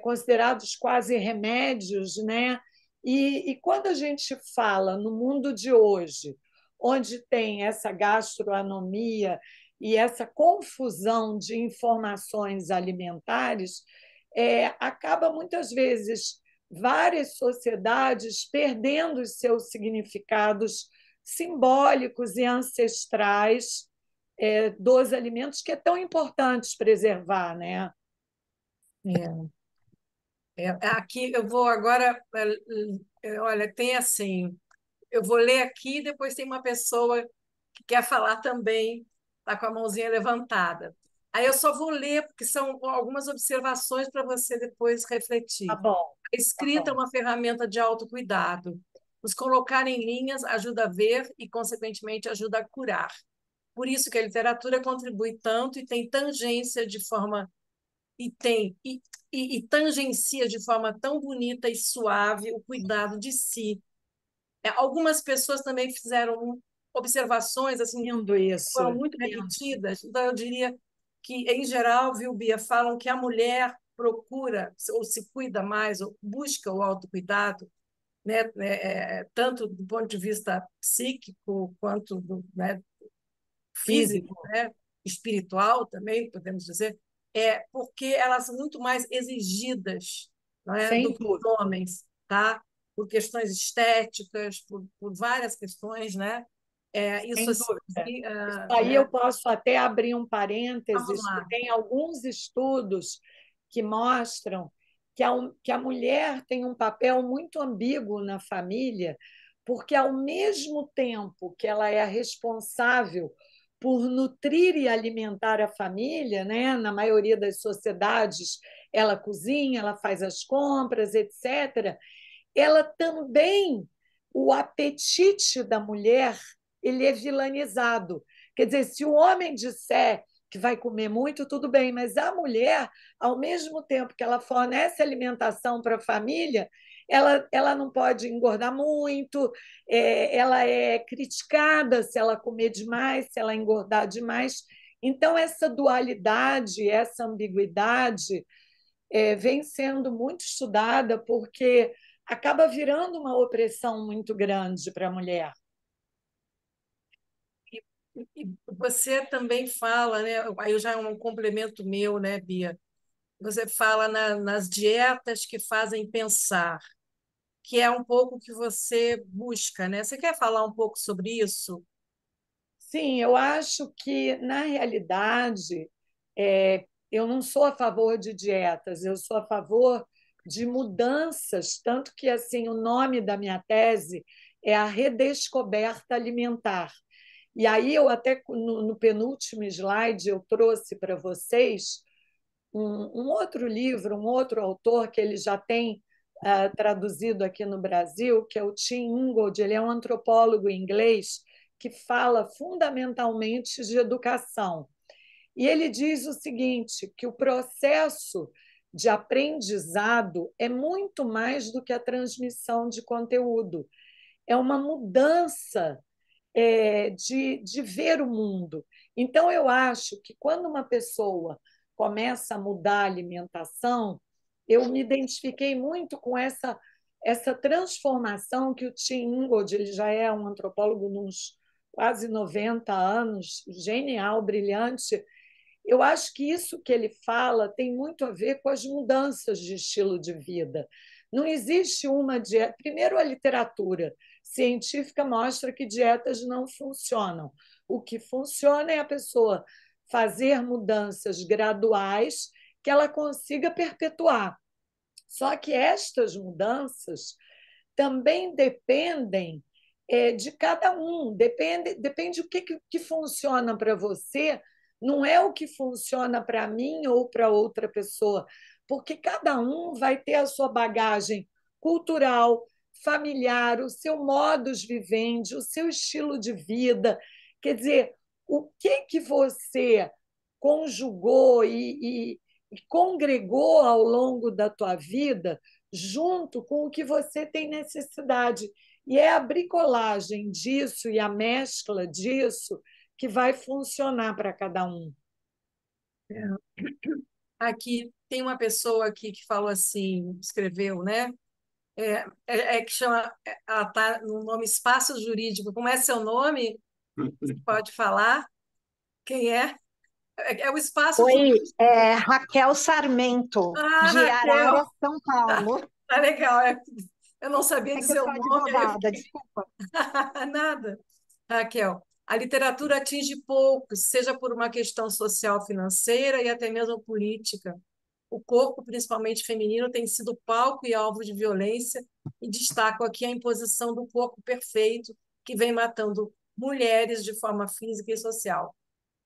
considerados quase remédios, né? E quando a gente fala no mundo de hoje, onde tem essa gastronomia e essa confusão de informações alimentares, acaba muitas vezes várias sociedades perdendo os seus significados simbólicos e ancestrais dos alimentos, que é tão importante preservar, né? Aqui eu vou agora. Olha, tem assim. Eu vou ler aqui, depois tem uma pessoa que quer falar também, está com a mãozinha levantada. Aí eu só vou ler, porque são algumas observações para você depois Tá refletir. bom. A escrita é uma ferramenta de autocuidado. Nos colocar em linhas ajuda a ver e, consequentemente, ajuda a curar. Por isso que a literatura contribui tanto e tem tangência de forma e tangencia de forma tão bonita e suave o cuidado de si. Algumas pessoas também fizeram observações assim, Lindo isso. foram muito repetidas. Então, eu diria que, em geral, viu, Bia, falam que a mulher procura ou se cuida mais, ou busca o autocuidado, né? Tanto do ponto de vista psíquico quanto né, físico, né? Espiritual também, podemos dizer, porque elas são muito mais exigidas, não é, do que os homens, tá? Por questões estéticas, por várias questões, né? Isso assim, isso aí eu posso até abrir um parênteses, que tem alguns estudos que mostram que a mulher tem um papel muito ambíguo na família, porque, ao mesmo tempo que ela é a responsável por nutrir e alimentar a família, né? Na maioria das sociedades, ela cozinha, ela faz as compras, etc. Ela também, o apetite da mulher, ele é vilanizado. Quer dizer, se o homem disser que vai comer muito, tudo bem, mas a mulher, ao mesmo tempo que ela fornece alimentação para a família, ela não pode engordar muito, ela é criticada se ela comer demais, se ela engordar demais. Então, essa dualidade, essa ambiguidade vem sendo muito estudada porque acaba virando uma opressão muito grande para a mulher. E você também fala, né? Aí já é um complemento meu, né, Bia? Você fala nas dietas que fazem pensar, que é um pouco o que você busca, né? Você quer falar um pouco sobre isso? Sim, eu acho que, na realidade, eu não sou a favor de dietas, eu sou a favor de mudanças, tanto que assim o nome da minha tese é a redescoberta alimentar. E aí eu até no penúltimo slide eu trouxe para vocês um outro livro, um outro autor que ele já tem traduzido aqui no Brasil, que é o Tim Ingold. Ele é um antropólogo inglês que fala fundamentalmente de educação. E ele diz o seguinte, que o processo de aprendizado é muito mais do que a transmissão de conteúdo. É uma mudança de ver o mundo. Então, eu acho que quando uma pessoa começa a mudar a alimentação, eu me identifiquei muito com essa transformação que o Tim Ingold, ele já é um antropólogo nos quase 90 anos, genial, brilhante. Eu acho que isso que ele fala tem muito a ver com as mudanças de estilo de vida. Não existe uma dieta. Primeiro, a literatura científica mostra que dietas não funcionam. O que funciona é a pessoa fazer mudanças graduais que ela consiga perpetuar. Só que estas mudanças também dependem de cada um, depende do que funciona para você, não é o que funciona para mim ou para outra pessoa, porque cada um vai ter a sua bagagem cultural, familiar, o seu modus vivendi, o seu estilo de vida. Quer dizer, o que você conjugou e congregou ao longo da tua vida junto com o que você tem necessidade. E é a bricolagem disso e a mescla disso que vai funcionar para cada um. Aqui tem uma pessoa aqui que falou assim, escreveu, né? Que chama, ela está no nome Espaço Jurídico. Como é seu nome? Você pode falar? Quem é? É o Espaço Oi, Jurídico. Raquel Sarmento, Ah, de Raquel. Arara, São Paulo. Tá legal. Eu não sabia É que eu dizer o sou nome, aí eu advogada, fiquei... desculpa. Nada. Raquel, a literatura atinge poucos, seja por uma questão social, financeira e até mesmo política. O corpo, principalmente feminino, tem sido palco e alvo de violência, e destaco aqui a imposição do corpo perfeito, que vem matando mulheres de forma física e social.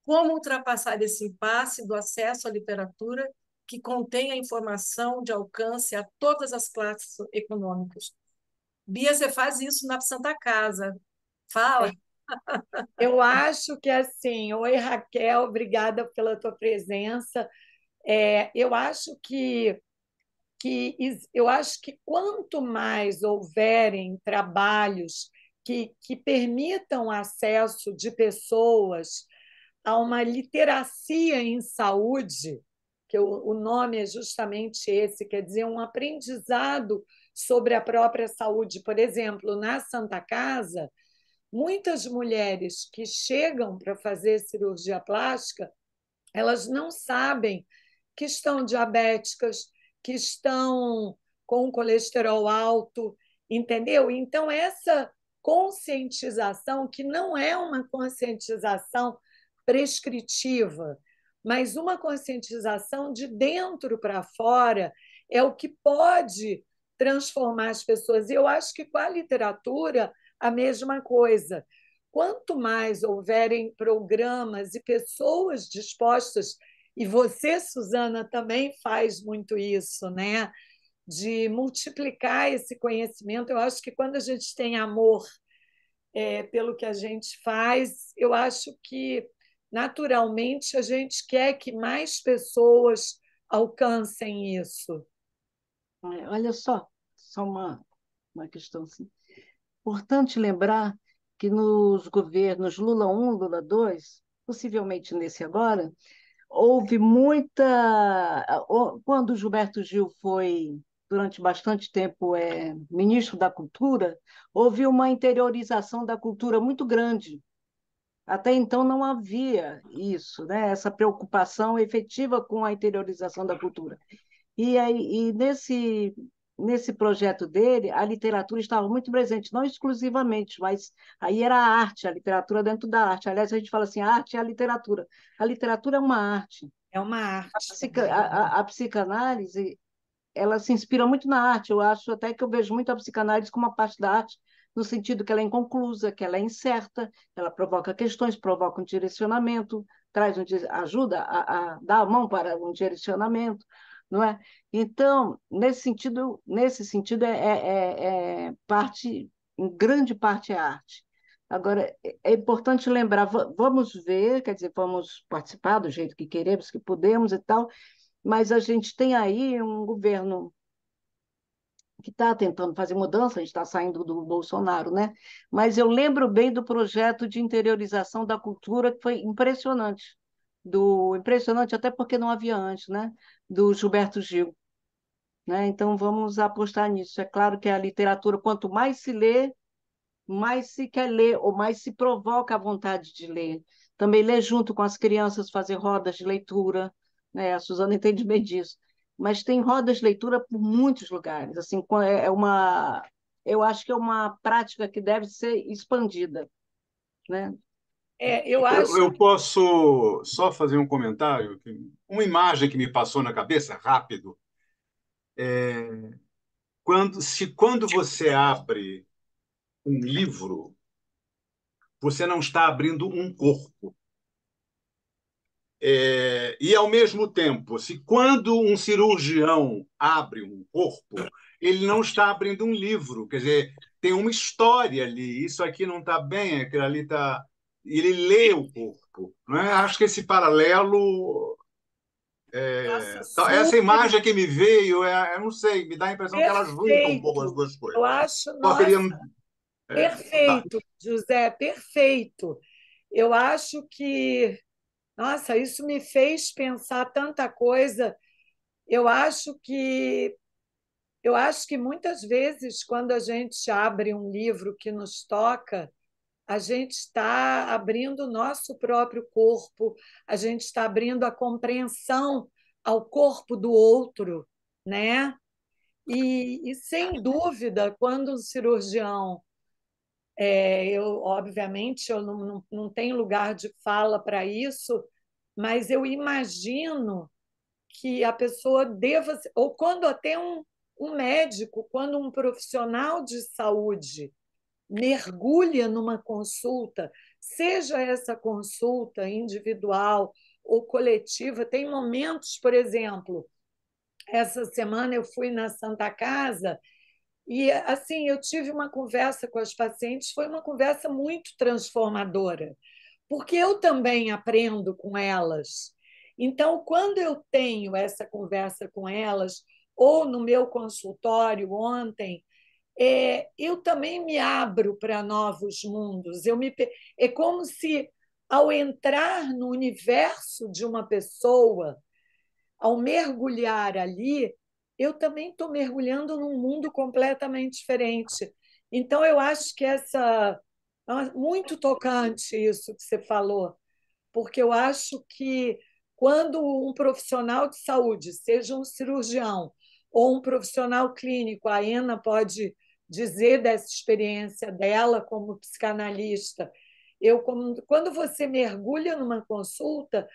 Como ultrapassar esse impasse do acesso à literatura que contém a informação de alcance a todas as classes econômicas? Bia, você faz isso na Santa Casa. Fala. Eu acho que assim, oi Raquel, obrigada pela tua presença. Eu acho eu acho que quanto mais houverem trabalhos que permitam acesso de pessoas a uma literacia em saúde, que o nome é justamente esse, quer dizer, um aprendizado sobre a própria saúde. Por exemplo, na Santa Casa, muitas mulheres que chegam para fazer cirurgia plástica, elas não sabem que estão diabéticas, que estão com colesterol alto, entendeu? Então, essa conscientização, que não é uma conscientização prescritiva, mas uma conscientização de dentro para fora, é o que pode transformar as pessoas. E eu acho que com a literatura, a mesma coisa. Quanto mais houverem programas e pessoas dispostas, e você, Suzana, também faz muito isso, né? De multiplicar esse conhecimento. Eu acho que quando a gente tem amor pelo que a gente faz, eu acho que naturalmente a gente quer que mais pessoas alcancem isso. Olha só, só uma questão assim. Importante lembrar que nos governos Lula 1, Lula 2, possivelmente nesse agora, houve muita. Quando o Gilberto Gil foi, durante bastante tempo, ministro da Cultura, houve uma interiorização da cultura muito grande. Até então não havia isso, né? Essa preocupação efetiva com a interiorização da cultura. Nesse projeto dele, a literatura estava muito presente, não exclusivamente, mas aí era a arte, a literatura dentro da arte. Aliás, a gente fala assim, a arte é a literatura. A literatura é uma arte. É uma arte. A psicanálise, ela se inspira muito na arte. Eu acho até que eu vejo muito a psicanálise como uma parte da arte, no sentido que ela é inconclusa, que ela é incerta, ela provoca questões, provoca um direcionamento, ajuda a dar a mão para um direcionamento, não é? Então, nesse sentido parte, em grande parte é arte. Agora, é importante lembrar, vamos ver, quer dizer, vamos participar do jeito que queremos, que podemos e tal, mas a gente tem aí um governo que está tentando fazer mudança, a gente está saindo do Bolsonaro, né? Mas eu lembro bem do projeto de interiorização da cultura, que foi impressionante. Impressionante até porque não havia antes, né? Do Gilberto Gil. Né? Então, vamos apostar nisso. É claro que a literatura, quanto mais se lê, mais se quer ler, ou mais se provoca a vontade de ler. Também ler junto com as crianças, fazer rodas de leitura, né? A Suzana entende bem disso. Mas tem rodas de leitura por muitos lugares. Assim, eu acho que é uma prática que deve ser expandida, né? Eu acho. Eu posso só fazer um comentário? Uma imagem que me passou na cabeça, rápido. Quando você abre um livro, você não está abrindo um corpo. E, ao mesmo tempo, quando um cirurgião abre um corpo, ele não está abrindo um livro. Quer dizer, tem uma história ali. Isso aqui não está bem, aquilo ali está. Ele lê o corpo. Não é? Acho que esse paralelo. Nossa, Essa super imagem que me veio, eu não sei, me dá a impressão que ela junta um pouco as perfeito. duas coisas. Eu acho, Só nossa, queria. Tá. perfeito, José, perfeito. Eu acho que, nossa, isso me fez pensar tanta coisa. Eu acho que muitas vezes, quando a gente abre um livro que nos toca, a gente está abrindo o nosso próprio corpo, a gente está abrindo a compreensão ao corpo do outro, né? E sem dúvida, quando um cirurgião, obviamente, eu não tenho lugar de fala para isso, mas eu imagino que a pessoa deva, ou quando até um médico, quando um profissional de saúde mergulha numa consulta, seja essa consulta individual ou coletiva, tem momentos, por exemplo, essa semana eu fui na Santa Casa e assim eu tive uma conversa com as pacientes, foi uma conversa muito transformadora, porque eu também aprendo com elas. Então, quando eu tenho essa conversa com elas, ou no meu consultório ontem, eu também me abro para novos mundos. É como se, ao entrar no universo de uma pessoa, ao mergulhar ali, eu também estou mergulhando num mundo completamente diferente. Então, eu acho que muito tocante isso que você falou, porque eu acho que quando um profissional de saúde, seja um cirurgião ou um profissional clínico, a Ena pode dizer dessa experiência dela como psicanalista, quando você mergulha numa consulta,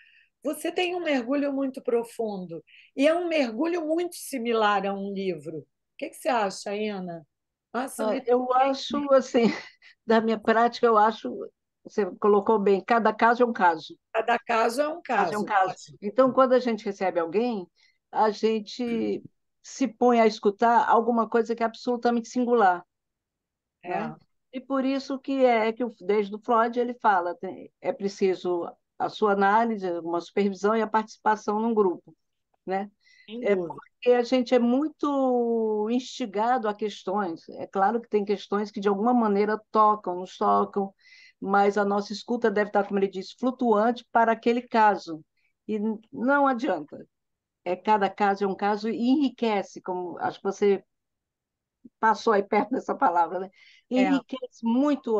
você tem um mergulho muito profundo e é um mergulho muito similar a um livro. O que você acha, Ena? Nossa, me Eu toquei. acho, assim, da minha prática, eu acho, você colocou bem, cada caso é um caso. Cada caso é um Caso é um caso. caso. Então, quando a gente recebe alguém, a gente se põe a escutar alguma coisa que é absolutamente singular, né? É, E por isso que desde o Freud ele fala, é preciso a sua análise, uma supervisão e a participação num grupo, né? sem É dúvida. porque a gente é muito instigado a questões. É claro que tem questões que, de alguma maneira, tocam, nos tocam, mas a nossa escuta deve estar, como ele disse, flutuante para aquele caso. E não adianta. Cada caso é um caso e enriquece, como acho que você passou aí perto dessa palavra, né? É, Enriquece muito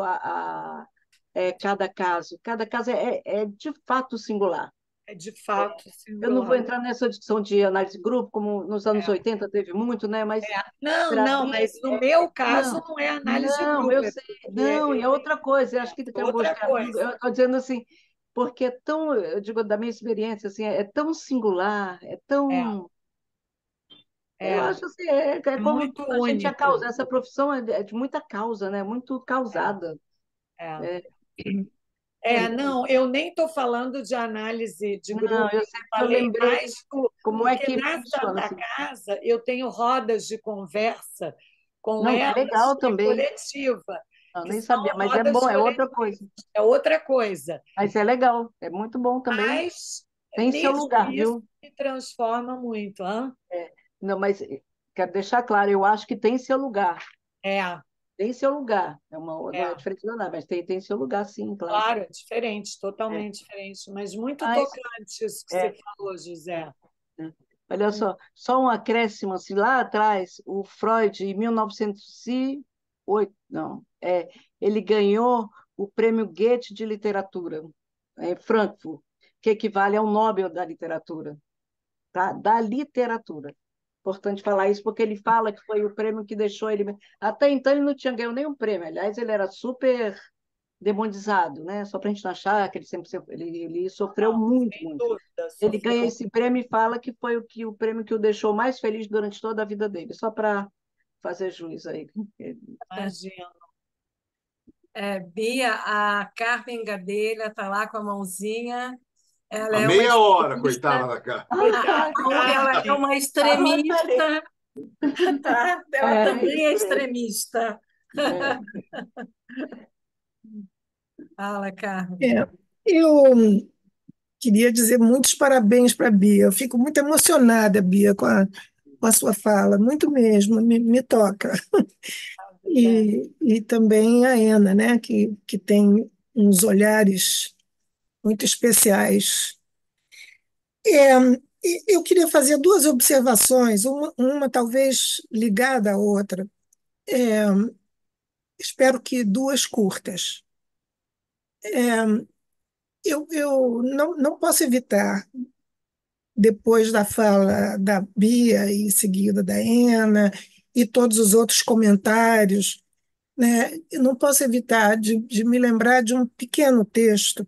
cada caso. Cada caso é de fato singular. é de fato Eu não vou singular. entrar nessa discussão de análise de grupo, como nos anos É. 80 teve muito, né? Mas Não, para não, mim, mas no meu caso não, não é análise de não, grupo, eu sei, não, e eu é tenho outra coisa, eu acho que acabou de outra coisa. eu estou dizendo assim, porque é tão, eu digo da minha experiência, assim, é tão singular, é É, tão, eu é, acho assim, é é como muito tudo a gente é único. causa, essa profissão é de muita causa, né? Muito causada. É. É, Não, eu nem estou falando de análise de não, grupo, eu eu sei porque eu falei lembrei mais como é porque que na funciona, Santa assim. Casa eu tenho rodas de conversa com Não, que elas, legal que é também. coletiva, Eu que nem são sabia, mas é rodas bom, é coletivas, outra coisa. é outra coisa. Mas é legal, é muito bom também. Mas Tem seu nisso, lugar, isso viu? me transforma muito. Hã? Não, mas quero deixar claro, eu acho que tem seu lugar. É, Tem seu lugar. Não é é. diferente de nada, mas tem seu lugar, sim, claro. Claro, é diferente, É. totalmente diferente, mas muito Mas, tocante isso que você é, falou, José. é. Olha só um acréscimo, assim, lá atrás, o Freud, em 1908, não, ele ganhou o prêmio Goethe de literatura, em Frankfurt, que equivale ao Nobel da literatura, tá? Da literatura. Importante falar isso, porque ele fala que foi o prêmio que deixou ele. Até então, ele não tinha ganho nenhum prêmio. Aliás, ele era super demonizado, né? Só para a gente não achar que ele sofreu Não, muito, sem muito. dúvida, Ele ganha sofreu, esse prêmio e fala que foi o prêmio que o deixou mais feliz durante toda a vida dele, só para fazer juízo aí. imagina. Bia, a Carmen Gadelha está lá com a mãozinha. Ela Há é uma meia hora, coitada extremista. da cara. Coitada, Ela é Carmen. uma A Rosalie. extremista, tá? Ela também é Isso mesmo. extremista. É. Fala, Carmen. É, eu queria dizer muitos parabéns para a Bia. Eu fico muito emocionada, Bia, com a sua fala, muito mesmo, me toca. Obrigada. E também a Ena, né, que tem uns olhares muito especiais. É, eu queria fazer duas observações, uma talvez ligada à outra. É, espero que duas curtas. Eu não posso evitar, depois da fala da Bia e em seguida da Ena e todos os outros comentários, né, eu não posso evitar de me lembrar de um pequeno texto,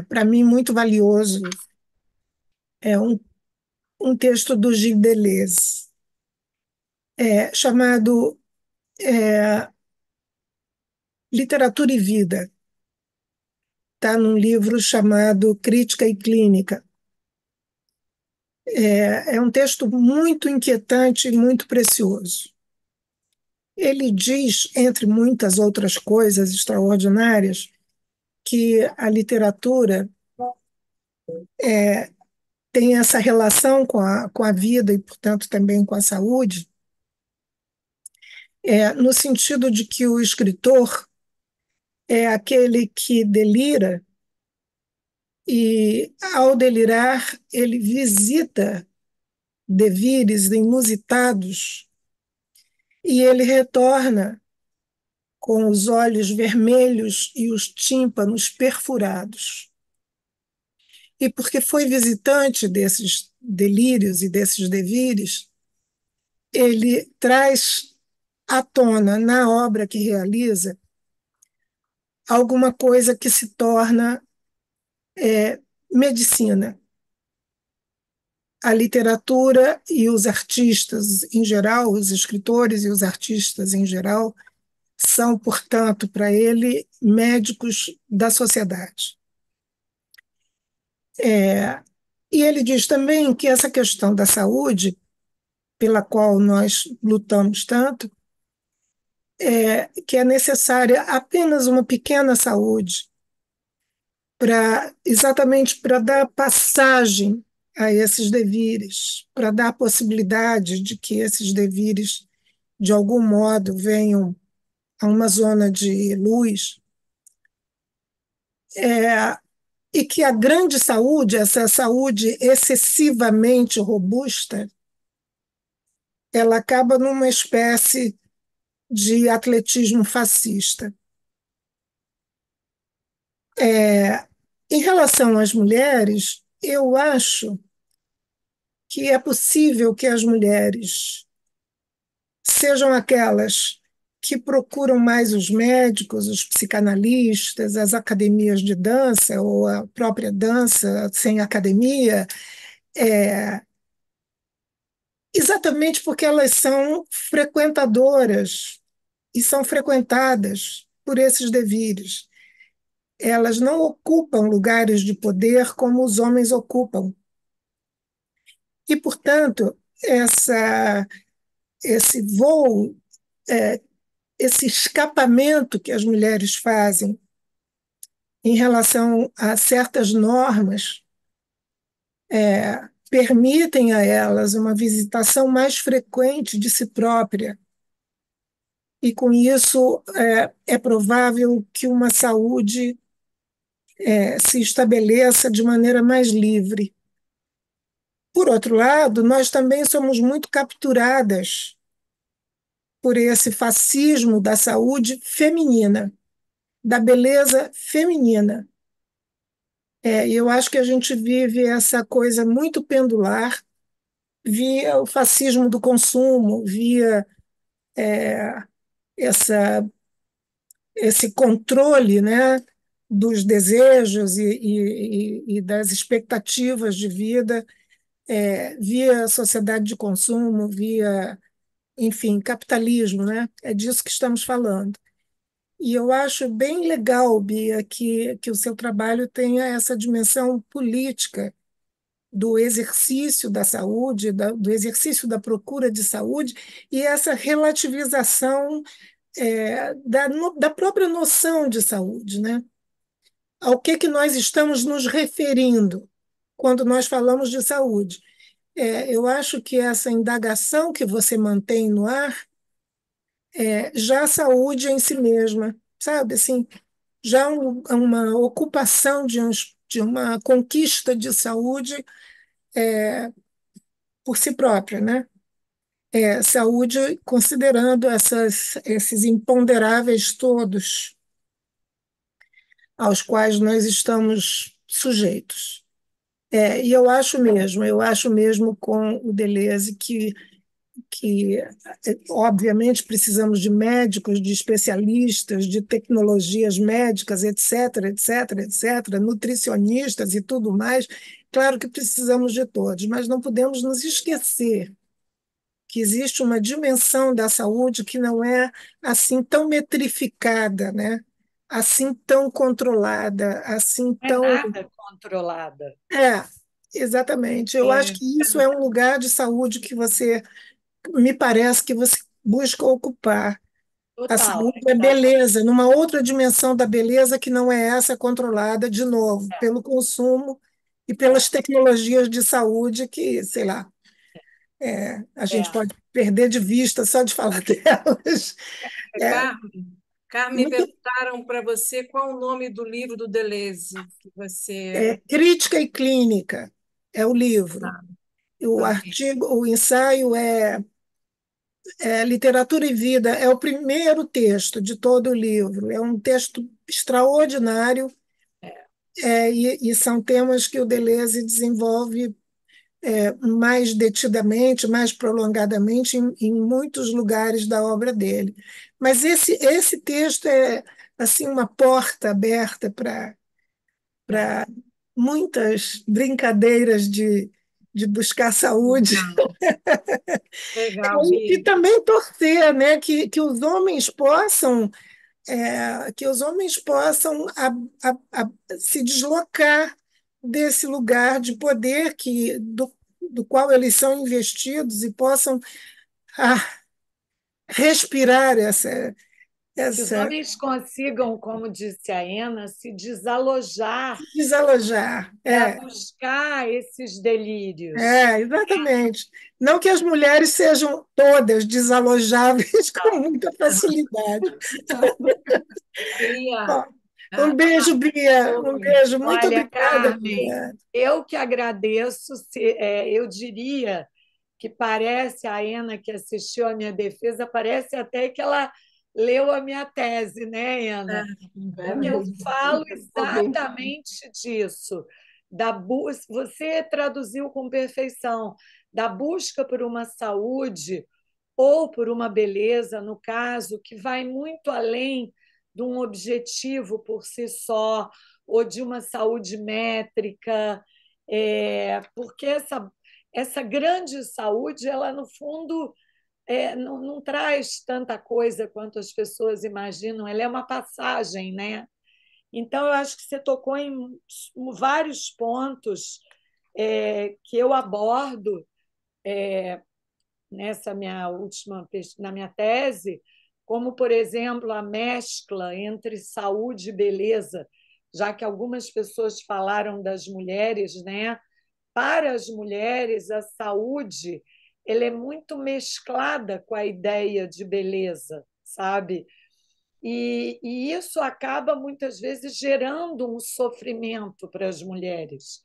para mim muito valioso, é um texto do Gilles Deleuze, chamado é, Literatura e Vida. Está num livro chamado Crítica e Clínica. É um texto muito inquietante e muito precioso. Ele diz, entre muitas outras coisas extraordinárias, que a literatura tem essa relação com a vida e, portanto, também com a saúde, no sentido de que o escritor é aquele que delira e, ao delirar, ele visita devires inusitados e ele retorna com os olhos vermelhos e os tímpanos perfurados. E porque foi visitante desses delírios e desses devires, ele traz à tona, na obra que realiza, alguma coisa que se torna medicina. A literatura e os artistas em geral, os escritores e os artistas em geral, são, portanto, para ele, médicos da sociedade. E ele diz também que essa questão da saúde, pela qual nós lutamos tanto, que é necessária apenas uma pequena saúde, exatamente para dar passagem a esses devires, para dar a possibilidade de que esses devires, de algum modo, venham a uma zona de luz, é, e que a grande saúde, essa saúde excessivamente robusta, ela acaba numa espécie de atletismo fascista. Em relação às mulheres, eu acho que é possível que as mulheres sejam aquelas que procuram mais os médicos, os psicanalistas, as academias de dança ou a própria dança sem academia, é, exatamente porque elas são frequentadoras e são frequentadas por esses devires. Elas não ocupam lugares de poder como os homens ocupam. E, portanto, esse voo, é, esse escapamento que as mulheres fazem em relação a certas normas permitem a elas uma visitação mais frequente de si própria. E, com isso, é provável que uma saúde se estabeleça de maneira mais livre. Por outro lado, nós também somos muito capturadas por esse fascismo da saúde feminina, da beleza feminina. E eu acho que a gente vive essa coisa muito pendular via o fascismo do consumo, via essa, esse controle, né, dos desejos e das expectativas de vida, via sociedade de consumo, via, enfim, capitalismo, né? É disso que estamos falando. E eu acho bem legal, Bia, que o seu trabalho tenha essa dimensão política do exercício da saúde, do exercício da procura de saúde e essa relativização da própria noção de saúde, né? Ao que nós estamos nos referindo quando nós falamos de saúde? Eu acho que essa indagação que você mantém no ar já a saúde em si mesma, sabe? Assim, já uma ocupação de uma conquista de saúde por si própria, né? Saúde considerando esses imponderáveis todos aos quais nós estamos sujeitos. E eu acho mesmo com o Deleuze que obviamente precisamos de médicos, de especialistas, de tecnologias médicas, etc., etc., etc., nutricionistas e tudo mais. Claro que precisamos de todos, mas não podemos nos esquecer que existe uma dimensão da saúde que não é assim tão metrificada, né? Assim tão controlada, assim Não é tão. nada controlada. Exatamente. Eu acho que isso é um lugar de saúde que me parece que você busca ocupar. A Total. saúde é beleza, numa outra dimensão da beleza que não é essa controlada, de novo, pelo consumo e pelas tecnologias de saúde que, sei lá, a gente pode perder de vista só de falar delas. É, Carmen, me muito, perguntaram para você qual o nome do livro do Deleuze que você. Crítica e Clínica é o livro. Ah, O tá. artigo, o ensaio Literatura e Vida, é o primeiro texto de todo o livro. É um texto extraordinário, e são temas que o Deleuze desenvolve mais detidamente, mais prolongadamente em muitos lugares da obra dele. Mas esse texto é assim uma porta aberta para muitas brincadeiras de buscar saúde. Legal, E Bia. também torcer, né, que os homens possam se deslocar desse lugar de poder do qual eles são investidos e possam ah, respirar Que os essa homens consigam, como disse a Ena, se desalojar desalojar. para buscar esses delírios. Exatamente. Não que as mulheres sejam todas desalojáveis com muita facilidade. Queria. Bom, um beijo, Bia. Um beijo. Muito Olha, obrigada. Carmen, eu que agradeço. Eu diria que parece, a Ena que assistiu à minha defesa, parece até que ela leu a minha tese, né, Ena? Porque eu falo exatamente disso. Você traduziu com perfeição, da busca por uma saúde ou por uma beleza, no caso, que vai muito além de um objetivo por si só, ou de uma saúde métrica, porque essa grande saúde, ela, no fundo, não traz tanta coisa quanto as pessoas imaginam, ela é uma passagem, né? Então, eu acho que você tocou em vários pontos que eu abordo nessa minha na minha tese, como, por exemplo, a mescla entre saúde e beleza, já que algumas pessoas falaram das mulheres, né? Para as mulheres, a saúde ela é muito mesclada com a ideia de beleza, sabe? E isso acaba, muitas vezes, gerando um sofrimento para as mulheres,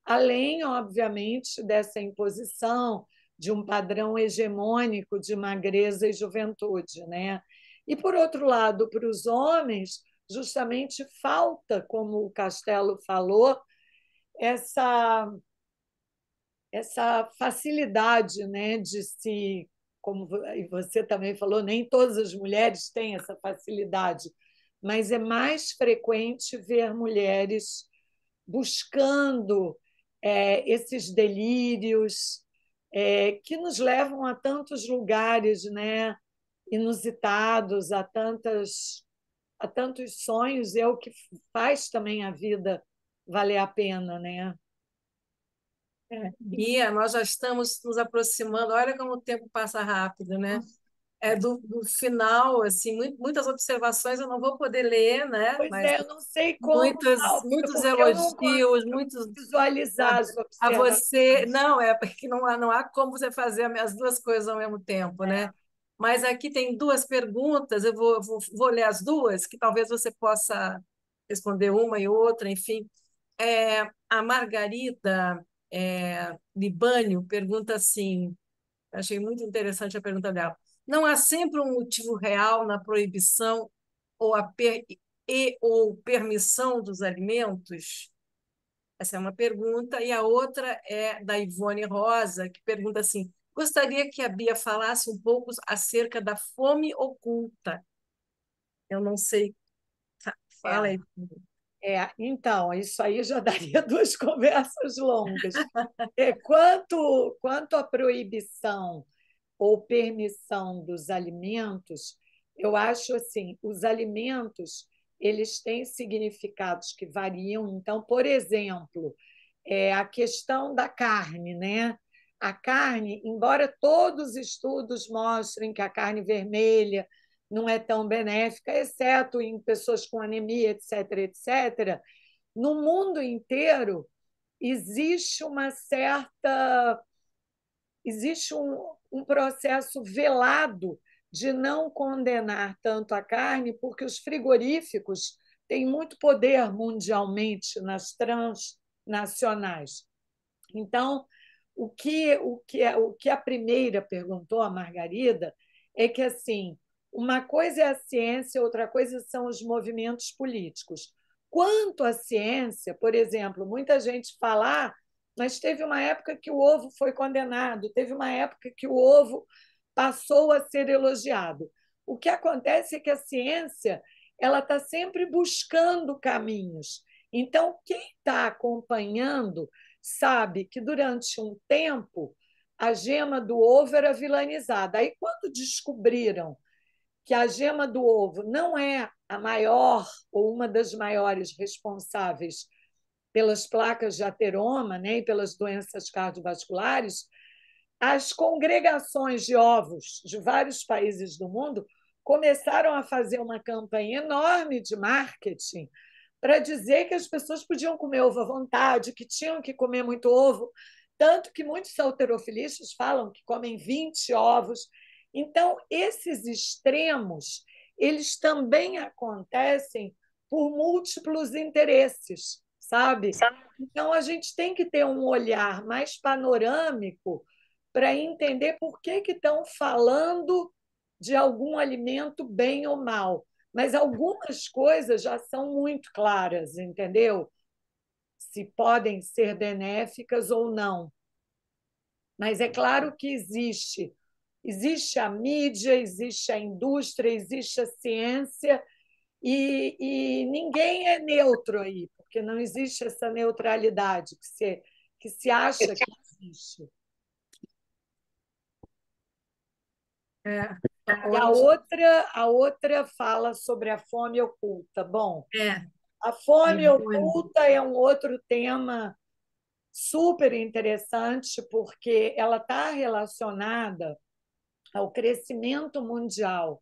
além, obviamente, dessa imposição de um padrão hegemônico de magreza e juventude, né? E, por outro lado, para os homens, justamente falta, como o Castelo falou, essa facilidade, né, de se, como você também falou, nem todas as mulheres têm essa facilidade, mas é mais frequente ver mulheres buscando esses delírios que nos levam a tantos lugares, né, inusitados, a tantos sonhos, é o que faz também a vida valer a pena, né? Bia, nós já estamos nos aproximando. Olha como o tempo passa rápido, né? Do final, assim, muitas observações eu não vou poder ler, né? Pois Mas é, eu não sei como, muitos porque eu não elogios, consigo muitos visualizar as a você. observações. Não, é porque não há como você fazer as duas coisas ao mesmo tempo, né? Mas aqui tem duas perguntas, eu vou ler as duas, que talvez você possa responder uma e outra, enfim. A Margarida Libânio pergunta assim, achei muito interessante a pergunta dela. Não há sempre um motivo real na proibição ou permissão dos alimentos? Essa é uma pergunta. E a outra é da Ivone Rosa, que pergunta assim: gostaria que a Bia falasse um pouco acerca da fome oculta. Eu não sei. Fala aí. Então, isso aí já daria duas conversas longas. Quanto à proibição ou permissão dos alimentos, eu acho assim, os alimentos eles têm significados que variam. Então, por exemplo, a questão da carne, né? A carne, embora todos os estudos mostrem que a carne vermelha não é tão benéfica, exceto em pessoas com anemia, etc., etc., no mundo inteiro existe uma certa existe um processo velado de não condenar tanto a carne, porque os frigoríficos têm muito poder mundialmente nas transnacionais. Então, o que a primeira perguntou, a Margarida, é que assim, uma coisa é a ciência, outra coisa são os movimentos políticos. Quanto à ciência, por exemplo, muita gente fala, mas teve uma época que o ovo foi condenado, teve uma época que o ovo passou a ser elogiado. O que acontece é que a ciência ela está sempre buscando caminhos. Então, quem está acompanhando sabe que durante um tempo a gema do ovo era vilanizada. Aí, quando descobriram que a gema do ovo não é a maior ou uma das maiores responsáveis pelas placas de ateroma, né, e pelas doenças cardiovasculares, as congregações de ovos de vários países do mundo começaram a fazer uma campanha enorme de marketing para dizer que as pessoas podiam comer ovo à vontade, que tinham que comer muito ovo, tanto que muitos halterofilistas falam que comem 20 ovos. Então, esses extremos, eles também acontecem por múltiplos interesses, sabe? Então, a gente tem que ter um olhar mais panorâmico para entender por que estão falando de algum alimento bem ou mal. Mas algumas coisas já são muito claras, entendeu? Se podem ser benéficas ou não. Mas é claro que existe a mídia, existe a indústria, existe a ciência, e ninguém é neutro aí, porque não existe essa neutralidade que se acha que existe. E a outra fala sobre a fome oculta. Bom, a fome oculta é um outro tema super interessante, porque ela está relacionada ao crescimento mundial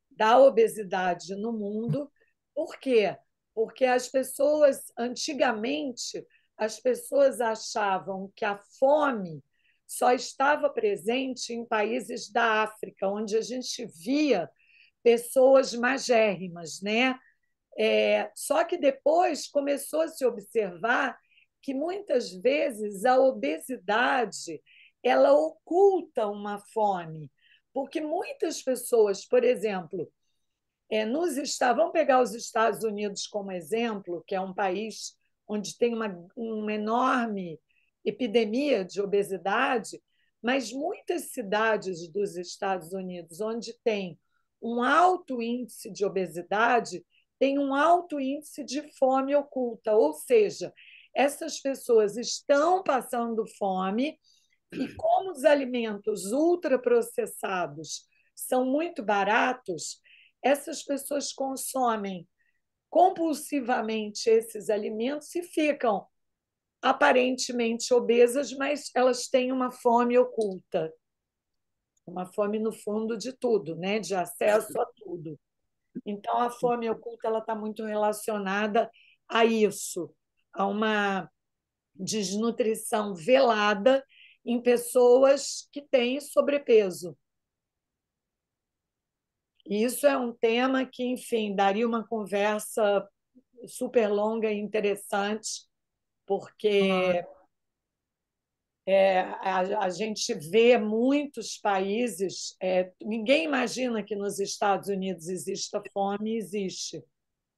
da obesidade no mundo. Por quê? Porque antigamente, as pessoas achavam que a fome só estava presente em países da África, onde a gente via pessoas magérrimas, né? Só que depois começou a se observar que muitas vezes a obesidade ela oculta uma fome, porque muitas pessoas, por exemplo, vamos pegar os Estados Unidos como exemplo, que é um país onde tem uma enorme epidemia de obesidade, mas muitas cidades dos Estados Unidos onde tem um alto índice de obesidade, tem um alto índice de fome oculta, ou seja, essas pessoas estão passando fome e como os alimentos ultraprocessados são muito baratos, essas pessoas consomem compulsivamente esses alimentos e ficam aparentemente obesas, mas elas têm uma fome oculta, uma fome no fundo de tudo, né? De acesso a tudo. Então, a fome oculta ela está muito relacionada a isso, a uma desnutrição velada em pessoas que têm sobrepeso. E isso é um tema que, enfim, daria uma conversa super longa e interessante, porque a gente vê muitos países. Ninguém imagina que nos Estados Unidos exista fome, e existe.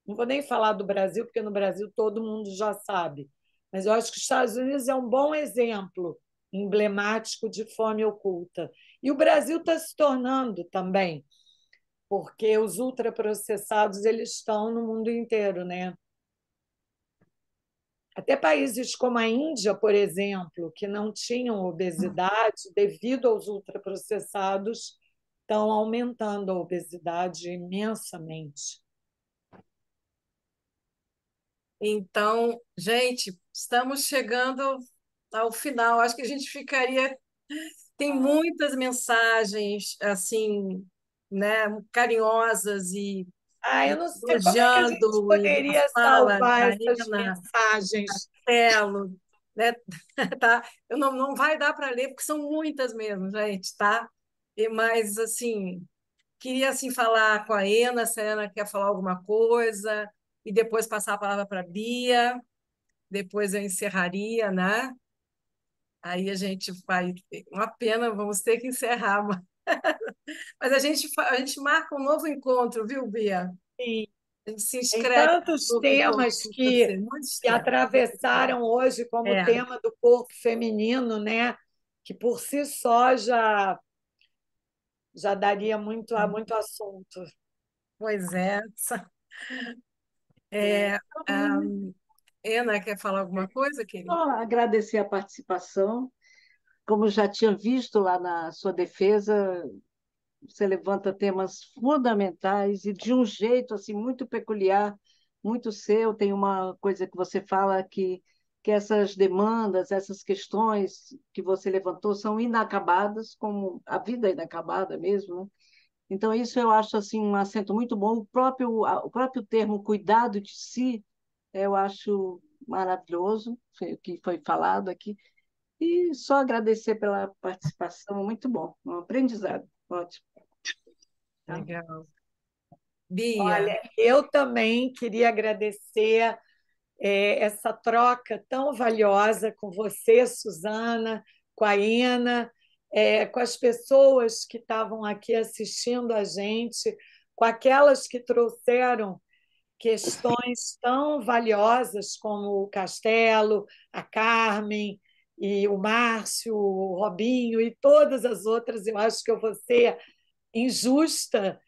Não vou nem falar do Brasil, porque no Brasil todo mundo já sabe. Mas eu acho que os Estados Unidos é um bom exemplo emblemático de fome oculta. E o Brasil está se tornando também, porque os ultraprocessados eles estão no mundo inteiro, né? Até países como a Índia, por exemplo, que não tinham obesidade, devido aos ultraprocessados, estão aumentando a obesidade imensamente. Então, gente, estamos chegando ao final. Acho que a gente ficaria. Tem muitas mensagens assim, né, carinhosas e eu não sei como é que a gente elogiando e a poderia fala salvar da essas Ana mensagens. Castelo, né? Tá? Não vai dar para ler, porque são muitas mesmo, gente, tá? Mas, assim, queria assim, falar com a Ena, se a Ana quer falar alguma coisa, e depois passar a palavra para a Bia, depois eu encerraria, né? Aí a gente vai. Uma pena, vamos ter que encerrar, mas a gente marca um novo encontro, viu, Bia? Sim. A gente se Tem inscreve tantos no novo encontro temas com você, muitos que temas. atravessaram hoje, como o tema do corpo feminino, né? Que por si só já daria muito assunto. Pois é. Ana, quer falar alguma coisa, querida? Só agradecer a participação. Como já tinha visto lá na sua defesa, você levanta temas fundamentais e de um jeito assim muito peculiar, muito seu. Tem uma coisa que você fala que essas demandas, essas questões que você levantou são inacabadas, como a vida é inacabada mesmo, né? Então, isso eu acho assim, um acento muito bom. O próprio termo cuidado de si, eu acho maravilhoso, foi o que foi falado aqui. E só agradecer pela participação, muito bom, um aprendizado, ótimo. Tá? Legal. Bia, Olha, eu também queria agradecer essa troca tão valiosa com você, Suzana, com a Ina, com as pessoas que estavam aqui assistindo a gente, com aquelas que trouxeram questões tão valiosas como o Castelo, a Carmen e o Márcio, o Robinho e todas as outras. Eu acho que eu vou ser injusta,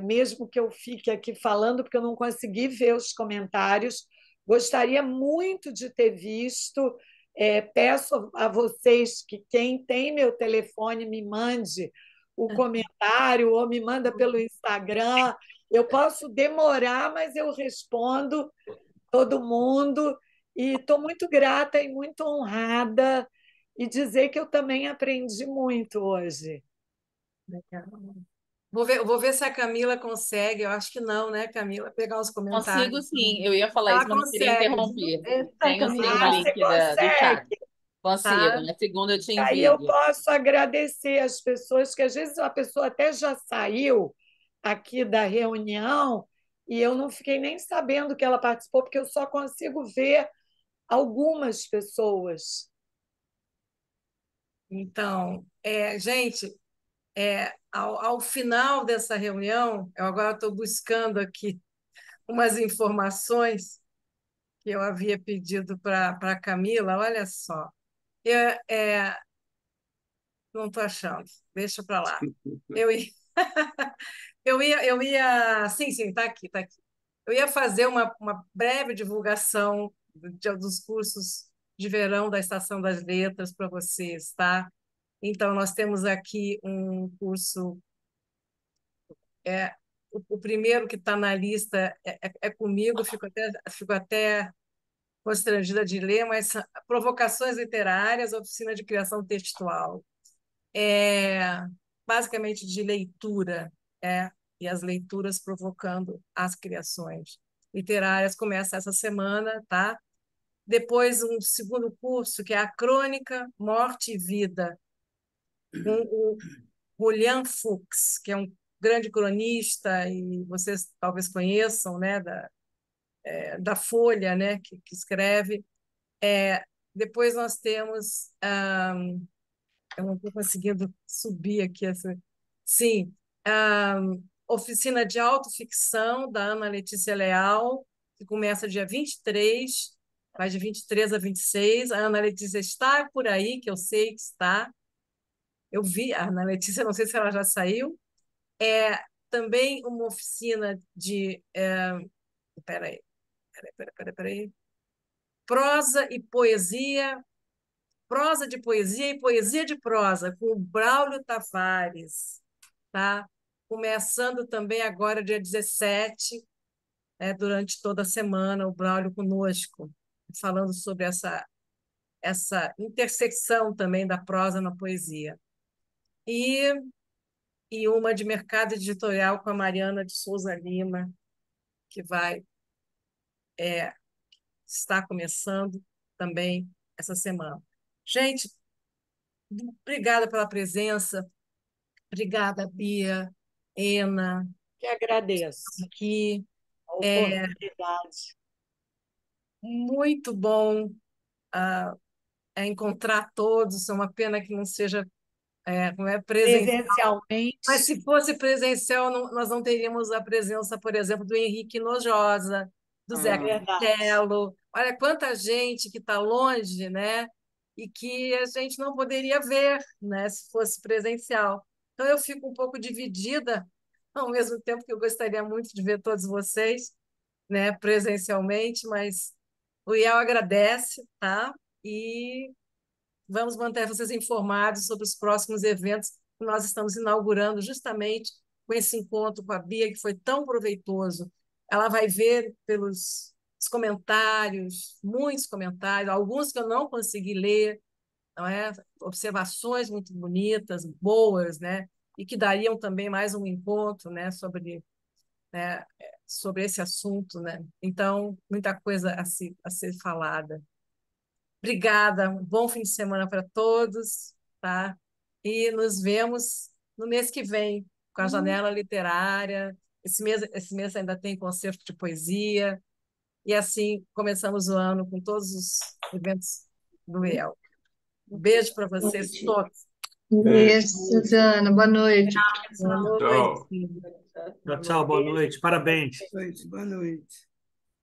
mesmo que eu fique aqui falando, porque eu não consegui ver os comentários. Gostaria muito de ter visto. Peço a vocês que quem tem meu telefone me mande o comentário ou me manda pelo Instagram. Eu posso demorar, mas eu respondo todo mundo. E estou muito grata e muito honrada e dizer que eu também aprendi muito hoje. legal. Vou ver se a Camila consegue. Eu acho que não, né, Camila? Pegar os Consigo comentários. sim, eu ia falar Ela isso, mas não queria consegue, interromper. Eita, Tenho sim o Camila. Você link do chat. consegue. Consigo, tá? na segunda eu te Aí eu envio. posso agradecer as pessoas, que às vezes a pessoa até já saiu aqui da reunião e eu não fiquei nem sabendo que ela participou, porque eu só consigo ver algumas pessoas. Então, gente, ao final dessa reunião, eu agora estou buscando aqui umas informações que eu havia pedido para a Camila. Olha só, eu, não estou achando, deixa para lá. Eu ia, sim, sim, está aqui, está aqui. Eu ia fazer uma breve divulgação dos cursos de verão da Estação das Letras para vocês, tá? Então, nós temos aqui um curso, é, o primeiro que está na lista é comigo, fico até constrangida de ler, mas Provocações Literárias, Oficina de Criação Textual. Basicamente de leitura, e as leituras provocando as criações literárias. Começa essa semana, tá? Depois, um segundo curso, que é a Crônica, Morte e Vida, com o Julian Fuchs, que é um grande cronista, e vocês talvez conheçam, né, da Folha, né, que escreve. Depois nós temos, eu não estou conseguindo subir aqui, sim, Oficina de Autoficção, da Ana Letícia Leal, que começa dia 23, vai de 23 a 26. A Ana Letícia está por aí, que eu sei que está. Eu vi a Ana Letícia, não sei se ela já saiu. Também uma oficina de... Peraí, peraí. Prosa e poesia, prosa de poesia e poesia de prosa, com o Braulio Tavares, tá? Começando também agora, dia 17, durante toda a semana, o Braulio conosco, falando sobre essa intersecção também da prosa na poesia. E uma de mercado editorial com a Mariana de Souza Lima, que vai estar começando também essa semana. Gente, obrigada pela presença, obrigada, Bia, Ena, Que agradeço aqui. a oportunidade. Muito bom encontrar todos. É uma pena que não seja não é presencial. Mas Presencialmente, se fosse presencial, nós não teríamos a presença, por exemplo, do Henrique Nojosa, do Zé verdade. Castelo. Olha quanta gente que está longe, né? E que a gente não poderia ver, né, se fosse presencial. Então, eu fico um pouco dividida, ao mesmo tempo que eu gostaria muito de ver todos vocês, né, presencialmente, mas o IEL agradece, tá? E vamos manter vocês informados sobre os próximos eventos que nós estamos inaugurando justamente com esse encontro com a Bia, que foi tão proveitoso. Ela vai ver pelos os comentários, muitos comentários, alguns que eu não consegui ler, não é? Observações muito bonitas, boas, né? e que dariam também mais um encontro, né, sobre esse assunto, né? Então, muita coisa a ser falada. Obrigada, um bom fim de semana para todos, tá? E nos vemos no mês que vem, com a Janela Literária. Esse mês ainda tem concerto de poesia, e assim começamos o ano com todos os eventos do EL. Beijo para vocês todos. Beijo, Suzana. Boa noite. Boa noite. Tchau. Tchau, tchau, boa noite. Parabéns. Boa noite.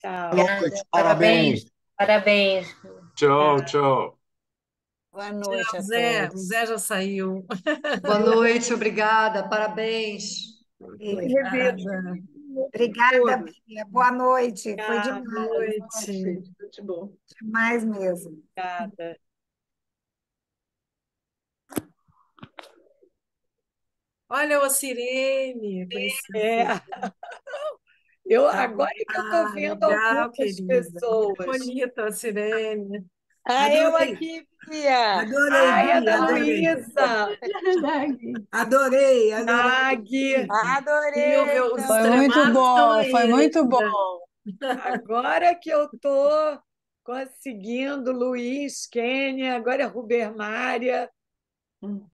Tchau. Boa noite, parabéns. Parabéns. Tchau, tchau. Boa noite a Zé, o todos. Zé já saiu. Boa noite, obrigada. Parabéns. Obrigada. Obrigada, Bia. Boa noite. Foi Obrigada. demais. Boa noite. Muito bom. Demais mesmo. Obrigada. Olha o Sirene, conheci É. você. Agora é que eu estou vendo Legal, algumas querida. Muito pessoas. bonita a Sirene. Eu Adorei. aqui, Bia. Adorei, Ai, a Bia, da adorei. Luísa. Adorei, Agui. Silvia, os Então, Foi muito extremados estão bom, aí foi muito ainda. bom. agora que eu estou conseguindo, Luiz, Quênia, agora é Ruber Mária.